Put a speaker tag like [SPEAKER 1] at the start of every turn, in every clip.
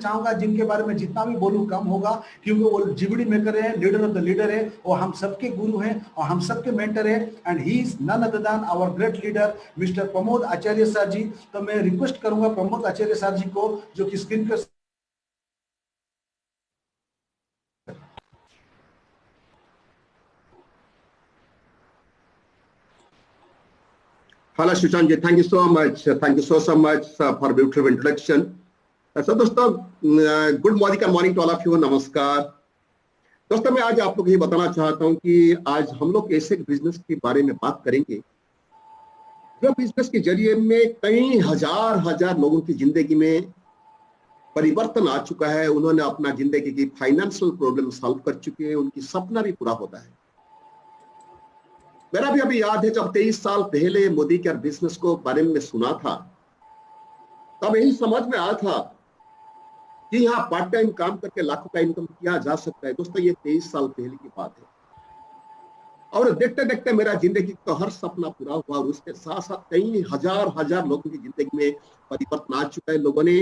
[SPEAKER 1] चाहूंगा जिनके बारे में जितना भी बोलूं कम होगा, क्योंकि वो जीबीडी मेकर है, लीडर ऑफ द लीडर है, वो हम सबके गुरु हैं और हम सबके मेंटर है, and he is none other than our great leader mister Pramod Acharya sir ji. तो मैं रिक्वेस्ट करूंगा प्रमोद आचार्य सर जी को, जो कि स्क्रीन पर
[SPEAKER 2] Hello Sushant ji, thank you so much. Thank you so much for beautiful introduction. So दोस्तों, good morning to all of you, नमस्कार। दोस्तों, मैं आज आप लोग ये बताना चाहता हूँ कि आज हम लोग ऐसे बिजनेस के बारे में बात करेंगे जो बिजनेस के जरिए में कई हजार लोगों की जिंदगी में परिवर्तन आ चुका है। उन्होंने अपना जिंदगी की फाइनेंशियल प्रॉब्लम सॉल्व कर चुके हैं, उनकी सपना भी पूरा होता है। मेरा भी अभी याद है जब 23 साल पहले मोदी केयर बिजनेस को बारे में सुना था, तब यही समझ में आया था कि यहाँ पार्ट टाइम काम करके लाखों का इनकम किया जा सकता है। दोस्तों, ये 23 साल पहले की बात है और देखते देखते मेरा जिंदगी का हर सपना पूरा हुआ और उसके साथ साथ कई हजार लोगों की जिंदगी में परिवर्तन आ चुका है। लोगों ने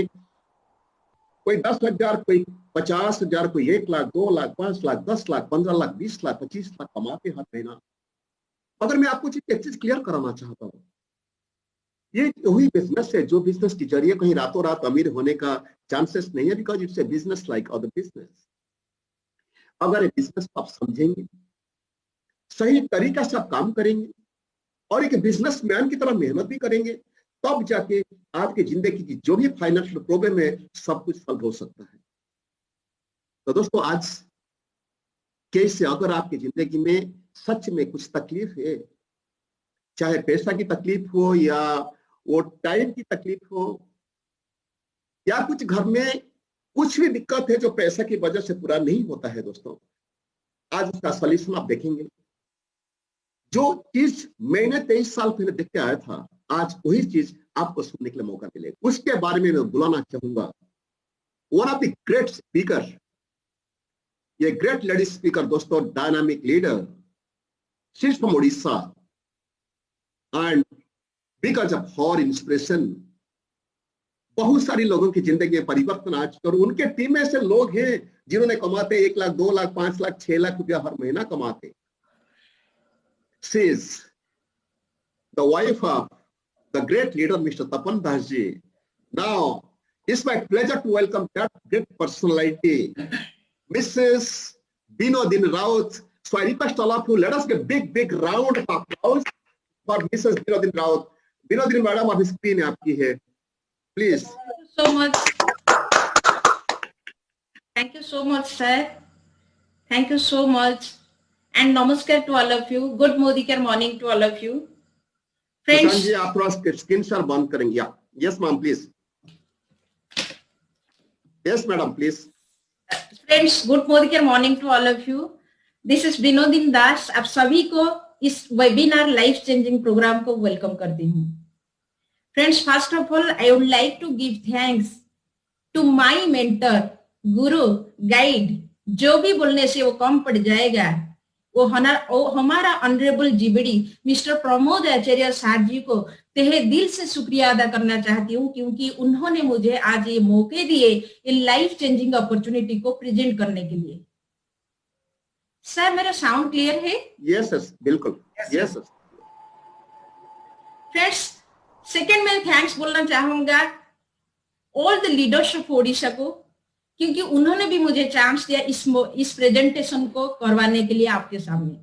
[SPEAKER 2] कोई 10,000, कोई 50,000, कोई 1 लाख, 2 लाख, 5 लाख, 10 लाख, 15 लाख, 20 लाख, 25 लाख कमाते हर महीना। अगर मैं आपको एक चीज क्लियर कराना चाहता हूँ, ये वही बिजनेस है जो बिजनेस के जरिए कहीं रातों रात अमीर होने का चांसेस नहीं है, because it's a business like other business. अगर ये बिजनेस आप समझेंगे, सही तरीका से आप काम करेंगे और एक बिजनेसमैन की तरह मेहनत भी करेंगे, तब जाके आपकी जिंदगी की जो भी फाइनेंशियल प्रॉब्लम है सब कुछ सॉल्व हो सकता है। तो दोस्तों, आज कैसे अगर आपकी जिंदगी में सच में कुछ तकलीफ है, चाहे पैसा की तकलीफ हो या वो टाइम की तकलीफ हो या कुछ घर में कुछ भी दिक्कत है जो पैसा की वजह से पूरा नहीं होता है, दोस्तों आज उसका सॉल्यूशन आप देखेंगे। जो चीज मैंने 23 साल पहले देख के आया था, आज वही चीज आपको सुनने के लिए मौका मिलेगा। उसके बारे में मैं बुलाना चाहूंगा one of the great speaker, ये ग्रेट लेडी स्पीकर दोस्तों, dynamic leader, she is from Orissa and because of her inspiration बहुत सारी लोगों की जिंदगी में परिवर्तन आ चुका और उनके टीम में ऐसे लोग हैं जिन्होंने कमाते 1 लाख, 2 लाख, 5 लाख, 6 लाख रुपया हर महीना कमाते। She is the wife of the great leader Mr. Tapan Das ji. Now it's my pleasure to welcome that great personality, Mrs. Binodin Raut. So I request all of you, let us get big round of applause for Mrs. Binodin Raut. Binodin madam, आप screen आपकी है, please.
[SPEAKER 3] Thank you so much. Thank you so much, sir. Thank you so much. And namaskar to all of you. Good Modi Care morning to all of you. Friends,
[SPEAKER 2] जी आप थोड़ा screen share बंद करेंगे? या yes ma'am please. Yes madam please.
[SPEAKER 3] friends, good Modi Care morning to all of you. This is Binodin Das. आप सभी को इस webinar life changing programme को वेलकम करती हूँ। Friends, first of all I would like to give thanks to my mentor, guru, guide. जो भी बोलने से वो कम पड़ जाएगा, वो हमारा honourable GBD mister Pramod Acharya sir जी को तहे दिल से शुक्रिया अदा करना चाहती हूँ, क्योंकि उन्होंने मुझे आज ये मौके दिए ये लाइफ चेंजिंग अपॉर्चुनिटी को प्रेजेंट करने के लिए। सर, मेरा साउंड क्लियर है?
[SPEAKER 2] यस बिल्कुल, यस।
[SPEAKER 3] फ्रेंड्स, सेकेंड में थैंक्स बोलना चाहूंगा all the leaders of Odisha को, क्योंकि उन्होंने भी मुझे चांस दिया इस प्रेजेंटेशन को करवाने के लिए आपके सामने।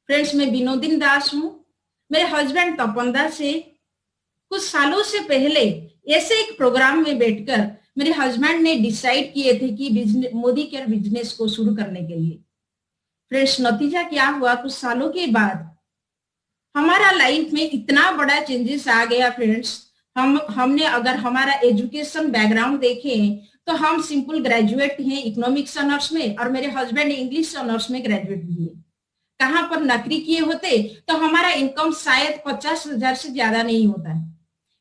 [SPEAKER 3] फ्रेंड्स, मैं बिनोदिन दास हूं। मेरे हस्बैंड तपन दास से कुछ सालों से पहले ऐसे एक प्रोग्राम में बैठकर मेरे हस्बैंड ने डिसाइड किए थे कि मोदी केयर बिजनेस को शुरू करने के लिए। फ्रेंड्स, नतीजा क्या हुआ, कुछ सालों के बाद हमारा लाइफ में इतना बड़ा चेंजेस आ गया। फ्रेंड्स, हमने अगर हमारा एजुकेशन बैकग्राउंड देखें तो हम सिंपल ग्रेजुएट हैं इकोनॉमिक्स ऑनर्स में, और मेरे हस्बैंड इंग्लिश ऑनर्स में ग्रेजुएट भी है। कहां पर नौकरी किए होते तो हमारा इनकम शायद 50,000 से ज्यादा नहीं होता है,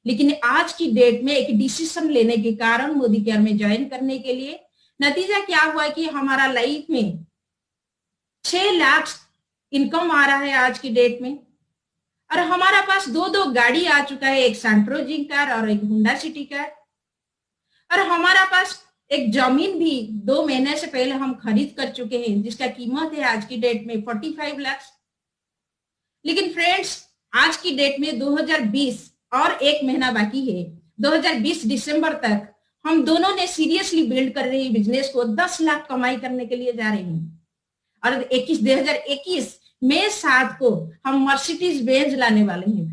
[SPEAKER 3] लेकिन आज की डेट में एक डिसीजन लेने के कारण मोदी केयर में ज्वाइन करने के लिए नतीजा क्या हुआ कि हमारा लाइफ में 6 लाख इनकम आ रहा है आज की डेट में, और हमारा पास 2 गाड़ी आ चुका है, एक सैंट्रो जिंक कार और एक होंडा सिटी कार। और हमारा पास एक जमीन भी 2 महीने से पहले हम खरीद कर चुके हैं, जिसका कीमत है आज की डेट में 45 लाख। लेकिन फ्रेंड्स, आज की डेट में 2020 और 1 महीना बाकी है, 2020 दिसंबर तक हम दोनों ने सीरियसली बिल्ड कर रही बिजनेस को 10 लाख कमाई करने के लिए जा रहे हैं। और 2021 मई 7 को हम मर्सिडीज बेंज लाने वाले हैं।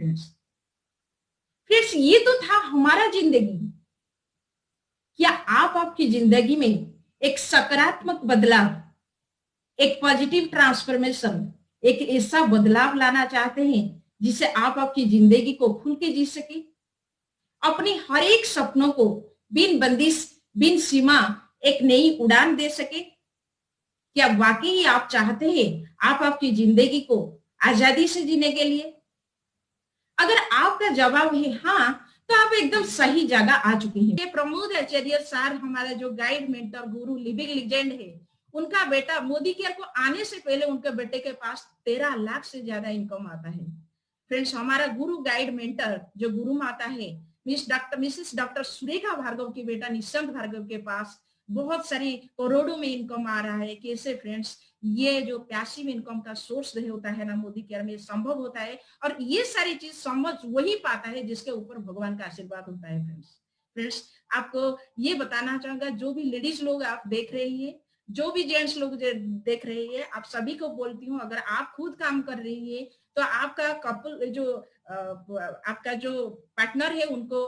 [SPEAKER 3] फ्रेंड्स, ये तो था हमारा जिंदगी। क्या आप आपकी जिंदगी में एक सकारात्मक बदलाव, एक पॉजिटिव ट्रांसफॉर्मेशन, एक ऐसा बदलाव लाना चाहते हैं जिससे आप आपकी जिंदगी को खुल के जी सके, अपनी हर एक सपनों को बिन बंदिश, बिन सीमा एक नई उड़ान दे सके? क्या वाकई आप चाहते हैं आप आपकी जिंदगी को आजादी से जीने के लिए? अगर आपका जवाब है हाँ, तो आप एकदम सही जगह आ चुके हैं। ये प्रमोद आचार्य सर, हमारा जो गाइड, मेंटर, गुरु, लिविंग लीजेंड है, उनका बेटा मोदी केयर को आने से पहले उनके बेटे के पास 13 लाख से ज्यादा इनकम आता है। फ्रेंड्स, हमारा गुरु, गाइड, मेंटर जो गुरु माता है मिसेस डॉक्टर सुरेखा भार्गव की बेटा निशंत भार्गव के पास बहुत सारी करोड़ों में इनकम आ रहा है। कैसे फ्रेंड्स? ये जो पैसिव इनकम का सोर्स होता है ना, मोदी केयर में संभव होता है। और ये सारी चीज समझ वही पाता है जिसके ऊपर भगवान का आशीर्वाद होता है। फ्रेंड्स, आपको ये बताना चाहूंगा, जो भी लेडीज लोग आप देख रही है, जो भी जेंट्स लोग देख रही है, आप सभी को बोलती हूँ, अगर आप खुद काम कर रही है तो आपका कपल जो आपका जो पार्टनर है उनको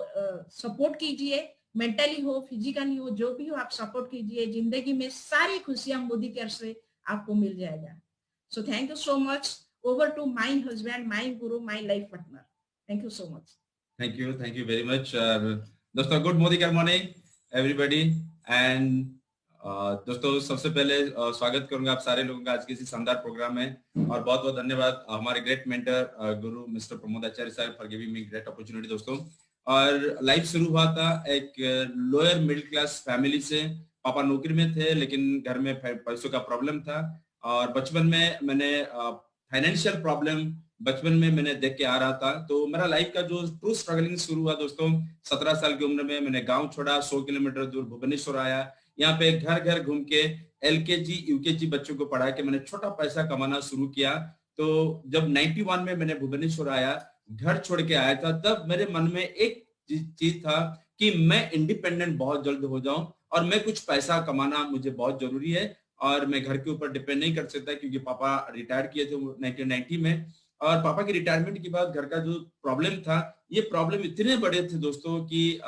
[SPEAKER 3] सपोर्ट कीजिए, मेंटली हो, फिजिकली हो, जो भी हो, आप सपोर्ट कीजिए। जिंदगी में सारी खुशियां मोदी केयर से आपको मिल जाएगा। So thank you so much. Over to my husband, my guru, my life partner. Thank you so much.
[SPEAKER 4] Thank you very much. दोस्तों, good Modi care morning everybody. And दोस्तों, सबसे पहले स्वागत करूंगा आप सारे लोगों का आज के इसी शानदार प्रोग्राम में। और बहुत बहुत धन्यवाद हमारे ग्रेट मेंटर गुरु मिस्टर प्रमोद आचार्य साहब for giving me great opportunity. दोस्तों, और लाइफ शुरू हुआ था एक लोअर मिडिल क्लास फैमिली से। पापा नौकरी में थे, लेकिन घर में पैसों का प्रॉब्लम था। और बचपन में मैंने फाइनेंशियल प्रॉब्लम बचपन में मैंने देख के आ रहा था। तो मेरा लाइफ का जो ट्रू स्ट्रगलिंग शुरू हुआ दोस्तों, 17 साल की उम्र में मैंने गांव छोड़ा, 100 किलोमीटर दूर भुवनेश्वर आया। यहाँ पे घर घर घूम के LKG UKG बच्चों को पढ़ा के मैंने छोटा पैसा कमाना शुरू किया। तो जब 91 में मैंने भुवनेश्वर आया, घर छोड़ के आया था, तब मेरे मन में एक चीज था कि मैं इंडिपेंडेंट बहुत जल्द हो जाऊं और मैं कुछ पैसा कमाना मुझे बहुत जरूरी है। और मैं घर के ऊपर डिपेंड नहीं कर सकता, क्योंकि पापा रिटायर किए थे 1990 में। और पापा के रिटायरमेंट के बाद घर का जो प्रॉब्लम था, ये प्रॉब्लम इतने बड़े थे दोस्तों कि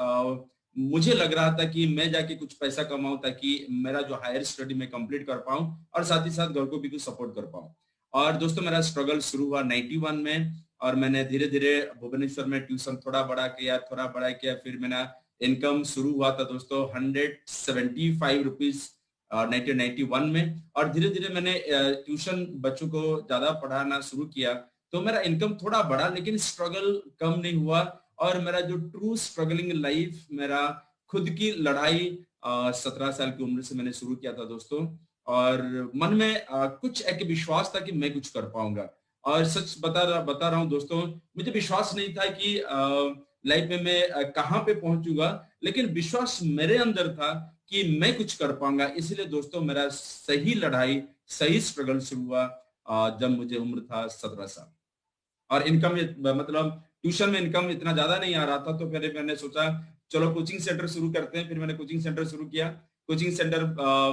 [SPEAKER 4] मुझे लग रहा था कि मैं जाके कुछ पैसा कमाऊं ताकि मेरा जो हायर स्टडी में कंप्लीट कर पाऊं और साथ ही साथ घर को भी कुछ सपोर्ट कर पाऊं। और दोस्तों, मेरा स्ट्रगल शुरू हुआ 91 में। और मैंने धीरे धीरे भुवनेश्वर में ट्यूशन थोड़ा बड़ा किया। फिर मेरा इनकम शुरू हुआ था दोस्तों 175 रुपीज 1991 में। और धीरे धीरे मैंने ट्यूशन बच्चों को ज्यादा पढ़ाना शुरू किया, तो मेरा इनकम थोड़ा बढ़ा, लेकिन स्ट्रगल कम नहीं हुआ। और मेरा जो ट्रू स्ट्रगलिंग लाइफ, मेरा खुद की लड़ाई 17 साल की उम्र से मैंने शुरू किया था दोस्तों। और मन में कुछ एक विश्वास था कि मैं कुछ कर पाऊंगा। और सच बता रहा हूं दोस्तों, मुझे विश्वास नहीं था कि लाइफ में मैं कहां पे पहुंचूंगा, लेकिन विश्वास मेरे अंदर था कि मैं कुछ कर पाऊंगा। इसलिए दोस्तों, मेरा सही लड़ाई, सही स्ट्रगल शुरू हुआ जब मुझे उम्र था 17 साल। और इनकम मतलब ट्यूशन में इनकम इतना ज्यादा नहीं आ रहा था, तो फिर मैंने सोचा चलो कोचिंग सेंटर शुरू करते हैं। फिर मैंने कोचिंग सेंटर शुरू किया। कोचिंग सेंटर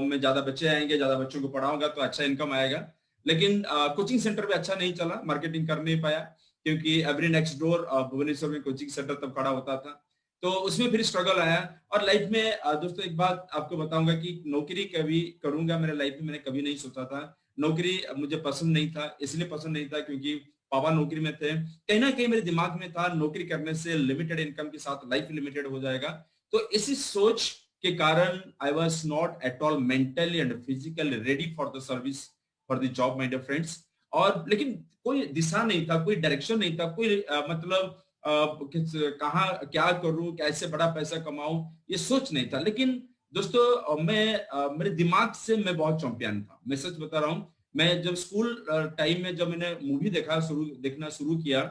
[SPEAKER 4] में ज्यादा बच्चे आएंगे, ज्यादा बच्चों को पढ़ाऊंगा तो अच्छा इनकम आएगा। लेकिन कोचिंग सेंटर भी अच्छा नहीं चला, मार्केटिंग कर नहीं पाया, क्योंकि एवरी नेक्स्ट डोर भुवनेश्वर में कोचिंग सेंटर तब खड़ा होता था। तो उसमें फिर स्ट्रगल आया। और लाइफ में दोस्तों एक बात आपको बताऊंगा कि नौकरी कभी करूंगा मेरे लाइफ में मैंने कभी नहीं सोचा था। नौकरी मुझे पसंद नहीं था, इसलिए पसंद नहीं था क्योंकि पापा नौकरी में थे। कहीं ना कहीं मेरे दिमाग में था नौकरी करने से लिमिटेड इनकम के साथ लाइफ लिमिटेड हो जाएगा। तो इसी सोच के कारण I was not at all mentally and physically ready for the service, for the job my dear friends. और लेकिन कोई दिशा नहीं था, कोई डायरेक्शन नहीं था, कोई मतलब कहाँ क्या करूं, कैसे बड़ा पैसा कमाऊं, ये सोच नहीं था। लेकिन दोस्तों, मैं मेरे दिमाग से मैं बहुत चैंपियन था। मैं सच बता रहा हूं, मैं जब स्कूल टाइम में जब मैंने मूवी देखना शुरू किया,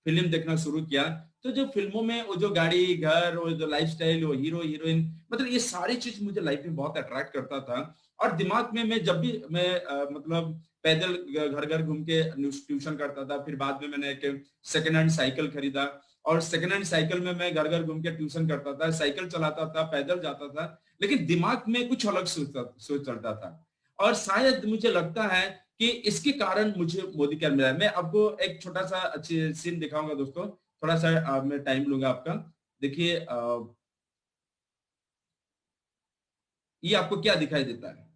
[SPEAKER 4] फिल्म देखना शुरू किया, तो जो फिल्मों में वो जो गाड़ी, घर, वो जो लाइफस्टाइल, वो हीरो हीरोइन, मतलब ये सारी चीज मुझे लाइफ में बहुत अट्रैक्ट करता था। और दिमाग में मैं जब भी मैं मतलब पैदल घर घर घूम के ट्यूशन करता था, फिर बाद में मैंने एक सेकेंड हैंड साइकिल खरीदा और सेकेंड हैंड साइकिल में मैं घर घर घूम के ट्यूशन करता था, साइकिल चलाता था, पैदल जाता था, लेकिन दिमाग में कुछ अलग सोच चलता था। और शायद मुझे लगता है कि इसके कारण मुझे मोदी केयर मिला। मैं आपको एक छोटा सा अच्छी सीन दिखाऊंगा दोस्तों, थोड़ा सा मैं टाइम लूंगा आपका। देखिए ये आपको क्या दिखाई देता है?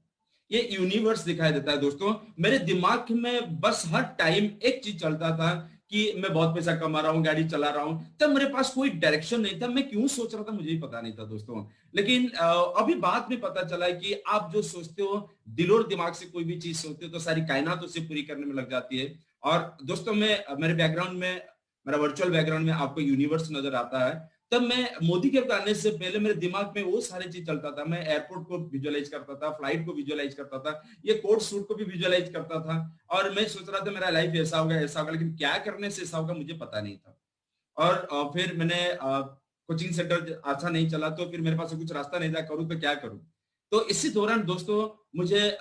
[SPEAKER 4] ये यूनिवर्स दिखाई देता है दोस्तों। मेरे दिमाग में बस हर टाइम एक चीज चलता था कि मैं बहुत पैसा कमा रहा हूँ, गाड़ी चला रहा हूँ। तब मेरे पास कोई डायरेक्शन नहीं था, मैं क्यों सोच रहा था मुझे ही पता नहीं था दोस्तों। लेकिन अभी बाद में पता चला है कि आप जो सोचते हो, दिल और दिमाग से कोई भी चीज सोचते हो तो सारी कायनात उसे पूरी करने में लग जाती है। और दोस्तों मेरे बैकग्राउंड में, मेरा वर्चुअल बैकग्राउंड में आपको यूनिवर्स नजर आता है। तब मैं मोदी केयर को आने से पहले मेरे दिमाग में वो सारी चीज चलता था। मैं एयरपोर्ट को विजुअलाइज करता था, फ्लाइट को विजुअलाइज करता था, ये कोट सूट को भी विजुअलाइज करता था। और मैं सोच रहा था मेरा लाइफ ऐसा होगा ऐसा होगा, लेकिन क्या करने से ऐसा होगा मुझे पता नहीं था। और फिर मैंने कोचिंग सेंटर अच्छा नहीं चला, तो फिर मेरे पास कुछ रास्ता नहीं था, करूँ तो क्या करूँ। तो इसी दौरान दोस्तों मुझे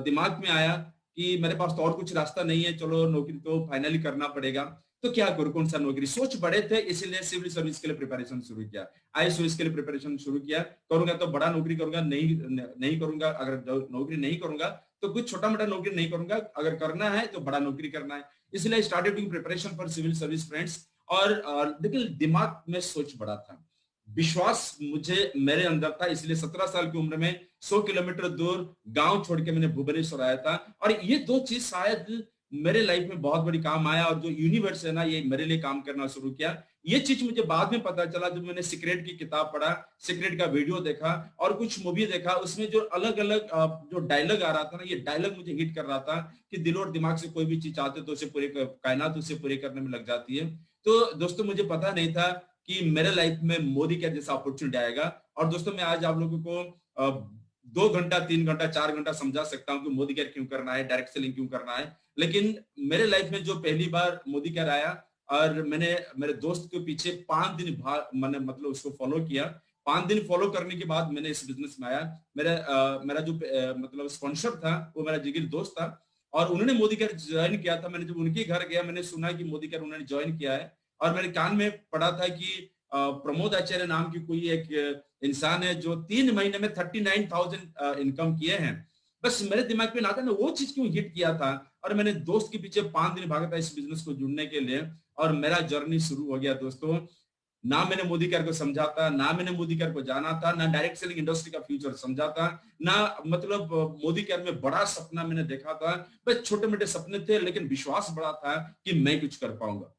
[SPEAKER 4] दिमाग में आया कि मेरे पास तो और कुछ रास्ता नहीं है, चलो नौकरी तो फाइनली करना पड़ेगा। तो क्या करूं, कौन सा नौकरी? सोच बड़े थे, इसीलिए सिविल सर्विस के लिए प्रिपरेशन शुरू किया, आईएएस के लिए प्रिपरेशन शुरू किया। करूंगा तो बड़ा नौकरी करूंगा, नहीं करूंगा, अगर नौकरी नहीं करूंगा तो कुछ छोटा मोटा नौकरी नहीं करूंगा, अगर करना है तो बड़ा नौकरी करना है। इसलिए started doing preparation for civil service friends. और लेकिन दिमाग में सोच बड़ा था, विश्वास मुझे मेरे अंदर था, इसलिए 17 साल की उम्र में 100 किलोमीटर दूर गांव छोड़ के मैंने भुवनेश्वर आया था। और ये दो चीज शायद मेरे लाइफ में बहुत बड़ी काम आया, और जो यूनिवर्स है ना, ये मेरे लिए काम करना शुरू किया। ये चीज मुझे बाद में पता चला जब मैंने सीक्रेट की किताब पढ़ा, सीक्रेट का वीडियो देखा और कुछ मूवी देखा। उसमें जो अलग अलग जो डायलॉग आ रहा था ना, ये डायलॉग मुझे हिट कर रहा था कि दिल और दिमाग से कोई भी चीज चाहते तो उसे पूरी, कायनात उसे पूरी करने में लग जाती है। तो दोस्तों मुझे पता नहीं था कि मेरे लाइफ में मोदी केयर जैसा अपॉर्चुनिटी आएगा। और दोस्तों मैं आज आप लोगों को 2 घंटा, 3 घंटा, 4 घंटा समझा सकता हूँ कि मोदी केयर क्यों करना है, डायरेक्ट सेलिंग क्यों करना है। लेकिन मेरे लाइफ में जो पहली बार मोदी केयर आया और मैंने मेरे दोस्त के पीछे 5 दिन मैंने मतलब उसको फॉलो किया। 5 दिन फॉलो करने के बाद मैंने इस बिजनेस में आया। मेरा जो मतलब स्पॉन्सर था वो मेरा जिगरी दोस्त था, और उन्होंने मोदी केयर ज्वाइन किया था। मैंने जब उनके घर गया, मैंने सुना कि मोदी केयर उन्होंने ज्वाइन किया है, और मेरे कान में पड़ा था कि प्रमोद आचार्य नाम की कोई एक इंसान है जो 3 महीने में 39,000 इनकम किए हैं। बस मेरे दिमाग में ना था ना, वो चीज क्यों हिट किया था, और मैंने दोस्त के पीछे 5 दिन भागा था इस बिजनेस को जुड़ने के लिए, और मेरा जर्नी शुरू हो गया दोस्तों। ना मैंने मोदी केयर को समझा था, ना मैंने मोदी केयर को जाना था, ना डायरेक्ट सेलिंग इंडस्ट्री का फ्यूचर समझा था, ना मतलब मोदी केयर में बड़ा सपना मैंने देखा था। बस छोटे मोटे सपने थे, लेकिन विश्वास बड़ा था कि मैं कुछ कर पाऊंगा।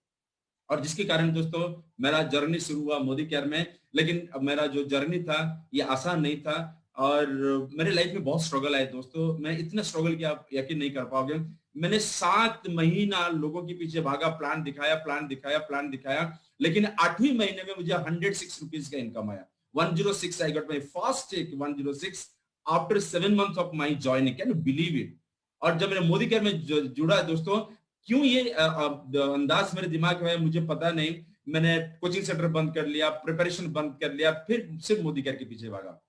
[SPEAKER 4] और जिसके कारण दोस्तों मेरा जर्नी शुरू हुआ मोदी केयर में। लेकिन मेरा जो जर्नी था ये आसान नहीं था, और मेरे लाइफ में बहुत स्ट्रगल आए दोस्तों। मैं इतना स्ट्रगल किया आप यकीन नहीं कर पाओगे। मैंने 7 महीना लोगों के पीछे भागा, प्लान दिखाया, लेकिन 8वें महीने में मुझे 106 रुपीज का इनकम आया। 106 I got my first cheque, 106 after 7 months of my joining. Can you believe it? और जब मैंने मोदी केयर में जुड़ा दोस्तों, क्यों ये अंदाज मेरे दिमाग में है मुझे पता नहीं, मैंने कोचिंग सेंटर बंद कर लिया, प्रिपरेशन बंद कर लिया, फिर सिर्फ मोदी केयर के पीछे भागा।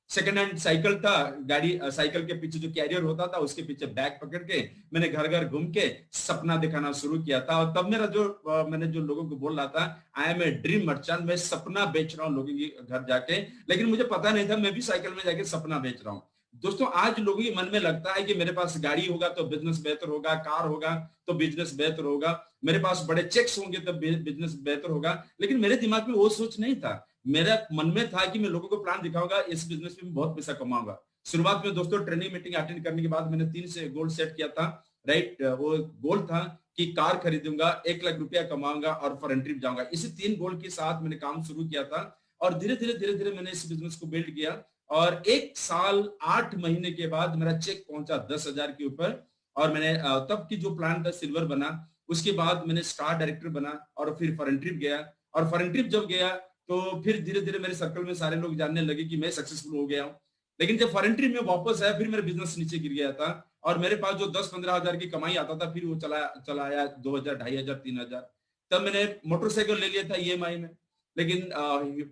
[SPEAKER 4] सेकेंड हैंड साइकिल था, गाड़ी साइकिल के पीछे जो कैरियर होता था उसके पीछे बैग पकड़ के मैंने घर घर घूम के सपना दिखाना शुरू किया था। और तब मेरा जो मैंने जो लोगों को बोल रहा था, I am a dream merchant, मैं सपना बेच रहा हूँ लोगों के घर जाके, लेकिन मुझे पता नहीं था मैं भी साइकिल में जाके सपना बेच रहा हूँ। दोस्तों आज लोगों के मन में लगता है कि मेरे पास गाड़ी होगा तो बिजनेस बेहतर होगा, कार होगा तो बिजनेस बेहतर होगा, मेरे पास बड़े चेक्स होंगे तो बिजनेस बेहतर होगा। लेकिन मेरे दिमाग में वो सोच नहीं था। मेरा मन में था कि मैं लोगों को प्लान दिखाऊंगा, इस बिजनेस में बहुत पैसा कमाऊंगा। शुरुआत में दोस्तों ट्रेनिंग मीटिंग अटेंड करने के बाद मैंने 3 से गोल सेट किया था। राइट, वो गोल था कि कार खरीदूंगा, 1 लाख रुपया कमाऊंगा और फॉरेन ट्रिप जाऊंगा। इसी 3 गोल के साथ मैंने काम शुरू किया था, और धीरे धीरे मैंने इस बिजनेस को बिल्ड किया। और 1 साल 8 महीने के बाद मेरा चेक पहुंचा 10,000 के ऊपर, और मैंने तब की जो प्लान था सिल्वर बना। उसके बाद मैंने स्टार डायरेक्टर बना और फिर फॉरेन ट्रिप गया। और फॉरेन ट्रिप जब गया तो फिर धीरे धीरे मेरे सर्कल में सारे लोग जानने लगे कि मैं सक्सेसफुल हो गया हूँ। लेकिन जब फॉरेन ट्रिप में वापस आया, फिर मेरा बिजनेस नीचे गिर गया था, और मेरे पास जो 10-15 हजार की कमाई आता था फिर वो चला आया 2,000, 2,500, 3,000। तब मैंने मोटरसाइकिल ले लिया था ईएमआई में, लेकिन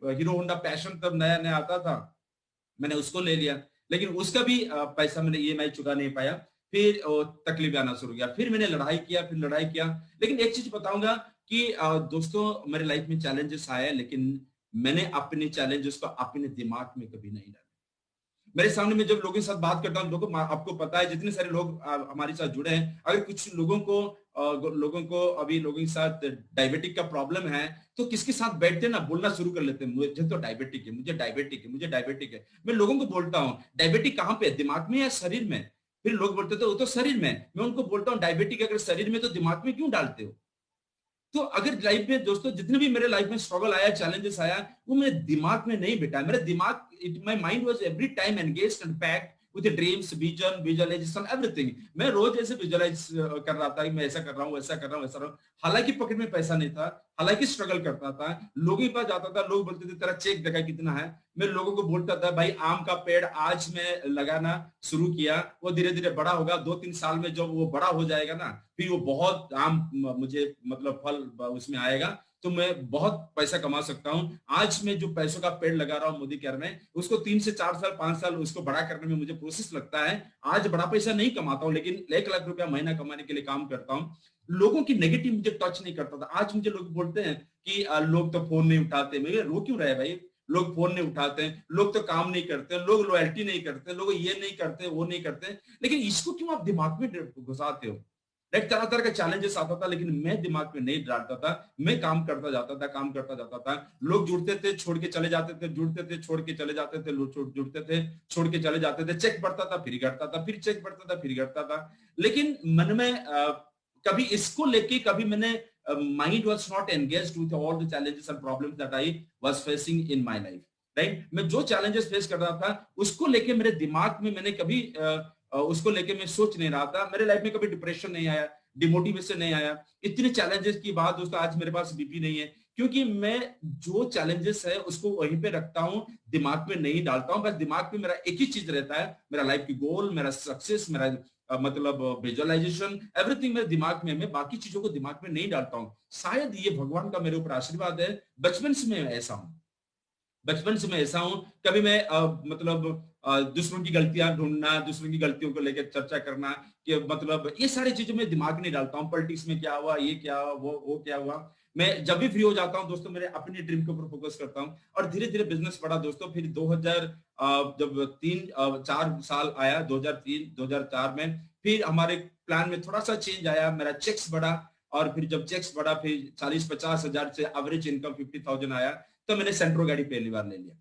[SPEAKER 4] हीरो होंडा पैशन तब नया नया आता था, मैंने उसको ले लिया, लेकिन उसका भी पैसा मैंने ईएमआई चुका नहीं पाया। फिर तकलीफ आना शुरू किया, फिर मैंने लड़ाई किया। लेकिन एक चीज बताऊंगा कि दोस्तों मेरे लाइफ में चैलेंजेस आए, लेकिन मैंने अपने चैलेंजेस को अपने दिमाग में कभी नहीं डाला। मेरे सामने में जब लोगों के साथ बात करता हूं, लोगों आपको पता है जितने सारे लोग हमारे साथ जुड़े हैं, अगर कुछ लोगों को अभी लोगों के साथ डायबिटिक का प्रॉब्लम है, तो किसके साथ बैठते हैं ना, बोलना शुरू कर लेते हैं, मुझे तो डायबिटिक है, मुझे डायबिटिक है। मैं लोगों को बोलता हूँ डायबिटिक कहाँ पे, दिमाग में या शरीर में? फिर लोग बोलते थे वो तो शरीर में। मैं उनको बोलता हूँ डायबिटिक अगर शरीर में तो दिमाग में क्यों डालते हो? तो अगर लाइफ में दोस्तों जितने भी मेरे लाइफ में स्ट्रगल आया, चैलेंजेस आया, वो मेरे दिमाग में नहीं बेटा, मेरे दिमाग, my mind was every time engaged and packed with dreams, vision, visualisation, everything. मैं रोज ऐसे विजुअलाइज कर रहा था कि मैं ऐसा कर रहा हूँ, ऐसा कर रहा हूँ, ऐसा कर रहा हूँ। हालांकि पॉकेट में पैसा नहीं था, हालांकि स्ट्रगल करता था, लोगों के पास जाता था, लोग बोलते थे तेरा चेक देखा कितना है। मैं लोगों को बोलता था भाई आम का पेड़ आज मैं लगाना शुरू किया, वो धीरे धीरे बड़ा होगा, 2-3 साल में जब वो बड़ा हो जाएगा ना, फिर वो बहुत आम मुझे मतलब फल उसमें आएगा, तो मैं बहुत पैसा कमा सकता हूं। आज मैं जो पैसों का पेड़ लगा रहा हूं मोदी केयर में, उसको 3 से 4 साल 5 साल उसको बड़ा करने में मुझे प्रोसेस लगता है। आज बड़ा पैसा नहीं कमाता हूं, लेकिन 1 लाख रुपया महीना कमाने के लिए काम करता हूं। लोगों की नेगेटिव मुझे टच नहीं करता था। आज मुझे लोग बोलते हैं कि लोग तो फोन नहीं उठाते। मैं रो क्यों रहे भाई, लोग फोन नहीं उठाते हैं, लोग तो काम नहीं करते, लोग लॉयल्टी नहीं करते, लोग ये नहीं करते, वो नहीं करते, लेकिन इसको क्यों आप दिमाग में घुसाते हो? एक तरह तरह का चैलेंजेस आता था, लेकिन मैं दिमाग में नहीं डालता था। मैं काम करता जाता था। लोग जुड़ते थे, छोड़ के चले जाते थे, जुड़ते थे, छोड़ के चले जाते थे, लोग जुड़ते थे, छोड़ के चले जाते थे। चेक बढ़ता था, फिर घटता था, फिर चेक बढ़ता था, फिर घटता था। लेकिन मन में कभी इसको लेके कभी मैंने mind was not engaged with all the challenges and problems that I was facing in my life, right. मैं जो चैलेंजेस फेस कर रहा था उसको लेके मेरे दिमाग में मैंने कभी उसको लेके मैं सोच नहीं रहा था। मेरे लाइफ में कभी डिप्रेशन नहीं आया, डिमोटिवेशन नहीं आया। इतने चैलेंजेस की बात दोस्तों आज मेरे पास बीपी नहीं है, क्योंकि मैं जो चैलेंजेस है उसको वहीं पे रखता हूं, दिमाग में नहीं डालता हूं। बस दिमाग में मेरा एक ही चीज रहता है, मेरा लाइफ की गोल, मेरा सक्सेस, मेरा मतलब विजुअलाइजेशन, एवरीथिंग मेरे दिमाग में। मैं बाकी चीजों को दिमाग में नहीं डालता हूं। शायद ये भगवान का मेरे ऊपर आशीर्वाद है। बचपन से मैं ऐसा हूं, कभी मैं मतलब दूसरों की गलतियां ढूंढना, दूसरों की गलतियों को लेकर चर्चा करना, कि मतलब ये सारी चीजों में दिमाग नहीं डालता हूं। पॉलिटिक्स में क्या हुआ, ये क्या हुआ, वो क्या हुआ। मैं जब भी फ्री हो जाता हूं दोस्तों, मेरे अपने ड्रीम के ऊपर फोकस करता हूं, और धीरे धीरे बिजनेस बढ़ा दोस्तों। फिर 2000 जब 3-4 साल आया, 2003-2004 में, फिर हमारे प्लान में थोड़ा सा चेंज आया, मेरा चेक्स बढ़ा, और फिर जब चेक्स बढ़ा फिर 40-50 हजार से एवरेज इनकम 50,000 आया, तो मैंने सेंट्रो गाड़ी पहली बार ले लिया।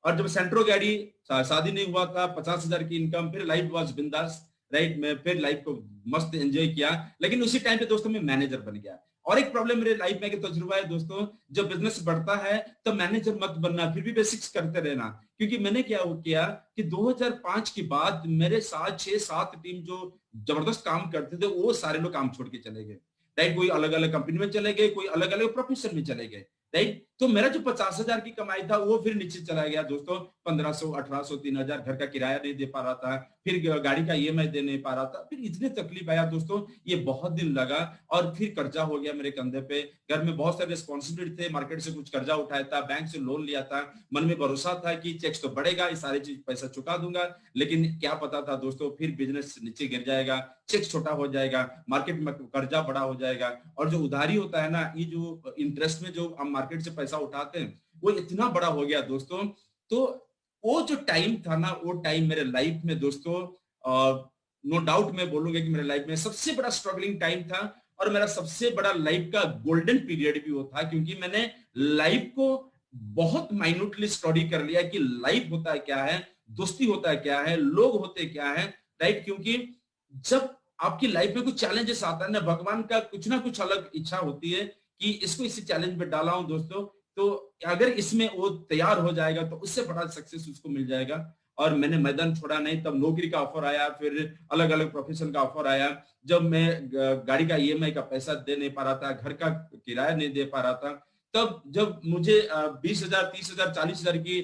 [SPEAKER 4] और जब सेंट्रो गाड़ी, शादी नहीं हुआ था, 50,000 की इनकम, फिर लाइफ वाज बिंदास, राइट। मैं फिर लाइफ को मस्त एंजॉय किया। लेकिन उसी टाइम पे दोस्तों मैं मैनेजर बन गया। और एक प्रॉब्लम मेरे लाइफ में तजुर्बा है दोस्तों, जब बिजनेस बढ़ता है तो मैनेजर मत बनना, फिर भी बेसिक्स करते रहना। क्योंकि मैंने क्या किया कि 2005 के बाद मेरे साथ 6-7 टीम जो जबरदस्त काम करते थे, वो सारे लोग काम छोड़ के चले गए, राइट। कोई अलग अलग कंपनी में चले गए, कोई अलग अलग प्रोफेशन में चले गए, राइट। तो मेरा जो 50,000 की कमाई था वो फिर नीचे चला गया दोस्तों। 1500, 1800, 3000, घर का किराया नहीं दे पा रहा था, फिर गाड़ी का ईएमआई दे नहीं पा रहा था, फिर इतने तकलीफ आया दोस्तों, ये बहुत दिन लगा। और फिर कर्जा हो गया मेरे कंधे पे। घर में बहुत सारे रिस्पॉन्सिबिलिटी थे, मार्केट से कुछ कर्जा उठाया था, बैंक से लोन लिया था। मन में भरोसा था कि चेक्स तो बढ़ेगा, ये सारी चीज पैसा चुका दूंगा। लेकिन क्या पता था दोस्तों, फिर बिजनेस नीचे गिर जाएगा, चेक छोटा हो जाएगा, मार्केट में कर्जा बड़ा हो जाएगा। और जो उधारी होता है ना, ये जो इंटरेस्ट में जो हम मार्केट से पैसा उठाते हैं, वो इतना बड़ा हो गया दोस्तों। तो वो जो टाइम था ना, वो टाइम मेरे लाइफ में दोस्तों, नो डाउट मैं बोलूंगा कि मेरे लाइफ में सबसे बड़ा स्ट्रगलिंग टाइम था। और मेरा सबसे बड़ा लाइफ का गोल्डन पीरियड भी वो था, क्योंकि मैंने लाइफ को बहुत माइन्यूटली स्टडी कर लिया कि लाइफ होता है क्या है, दोस्ती होता है क्या है, लोग होते क्या है, राइट। क्योंकि जब आपकी लाइफ में कुछ चैलेंजेस आता है ना, भगवान का कुछ ना कुछ अलग इच्छा होती है कि इसको इसी चैलेंज में डाला हूं दोस्तों, तो अगर इसमें वो तैयार हो जाएगा तो उससे बड़ा सक्सेस उसको मिल जाएगा। और मैंने मैदान छोड़ा नहीं, तब नौकरी का ऑफर आया, फिर अलग अलग प्रोफेशन का ऑफर आया। जब मैं गाड़ी का ईएमआई का पैसा दे नहीं पा रहा था, घर का किराया नहीं दे पा रहा था, तब जब मुझे 20,000, 30,000, 40,000 की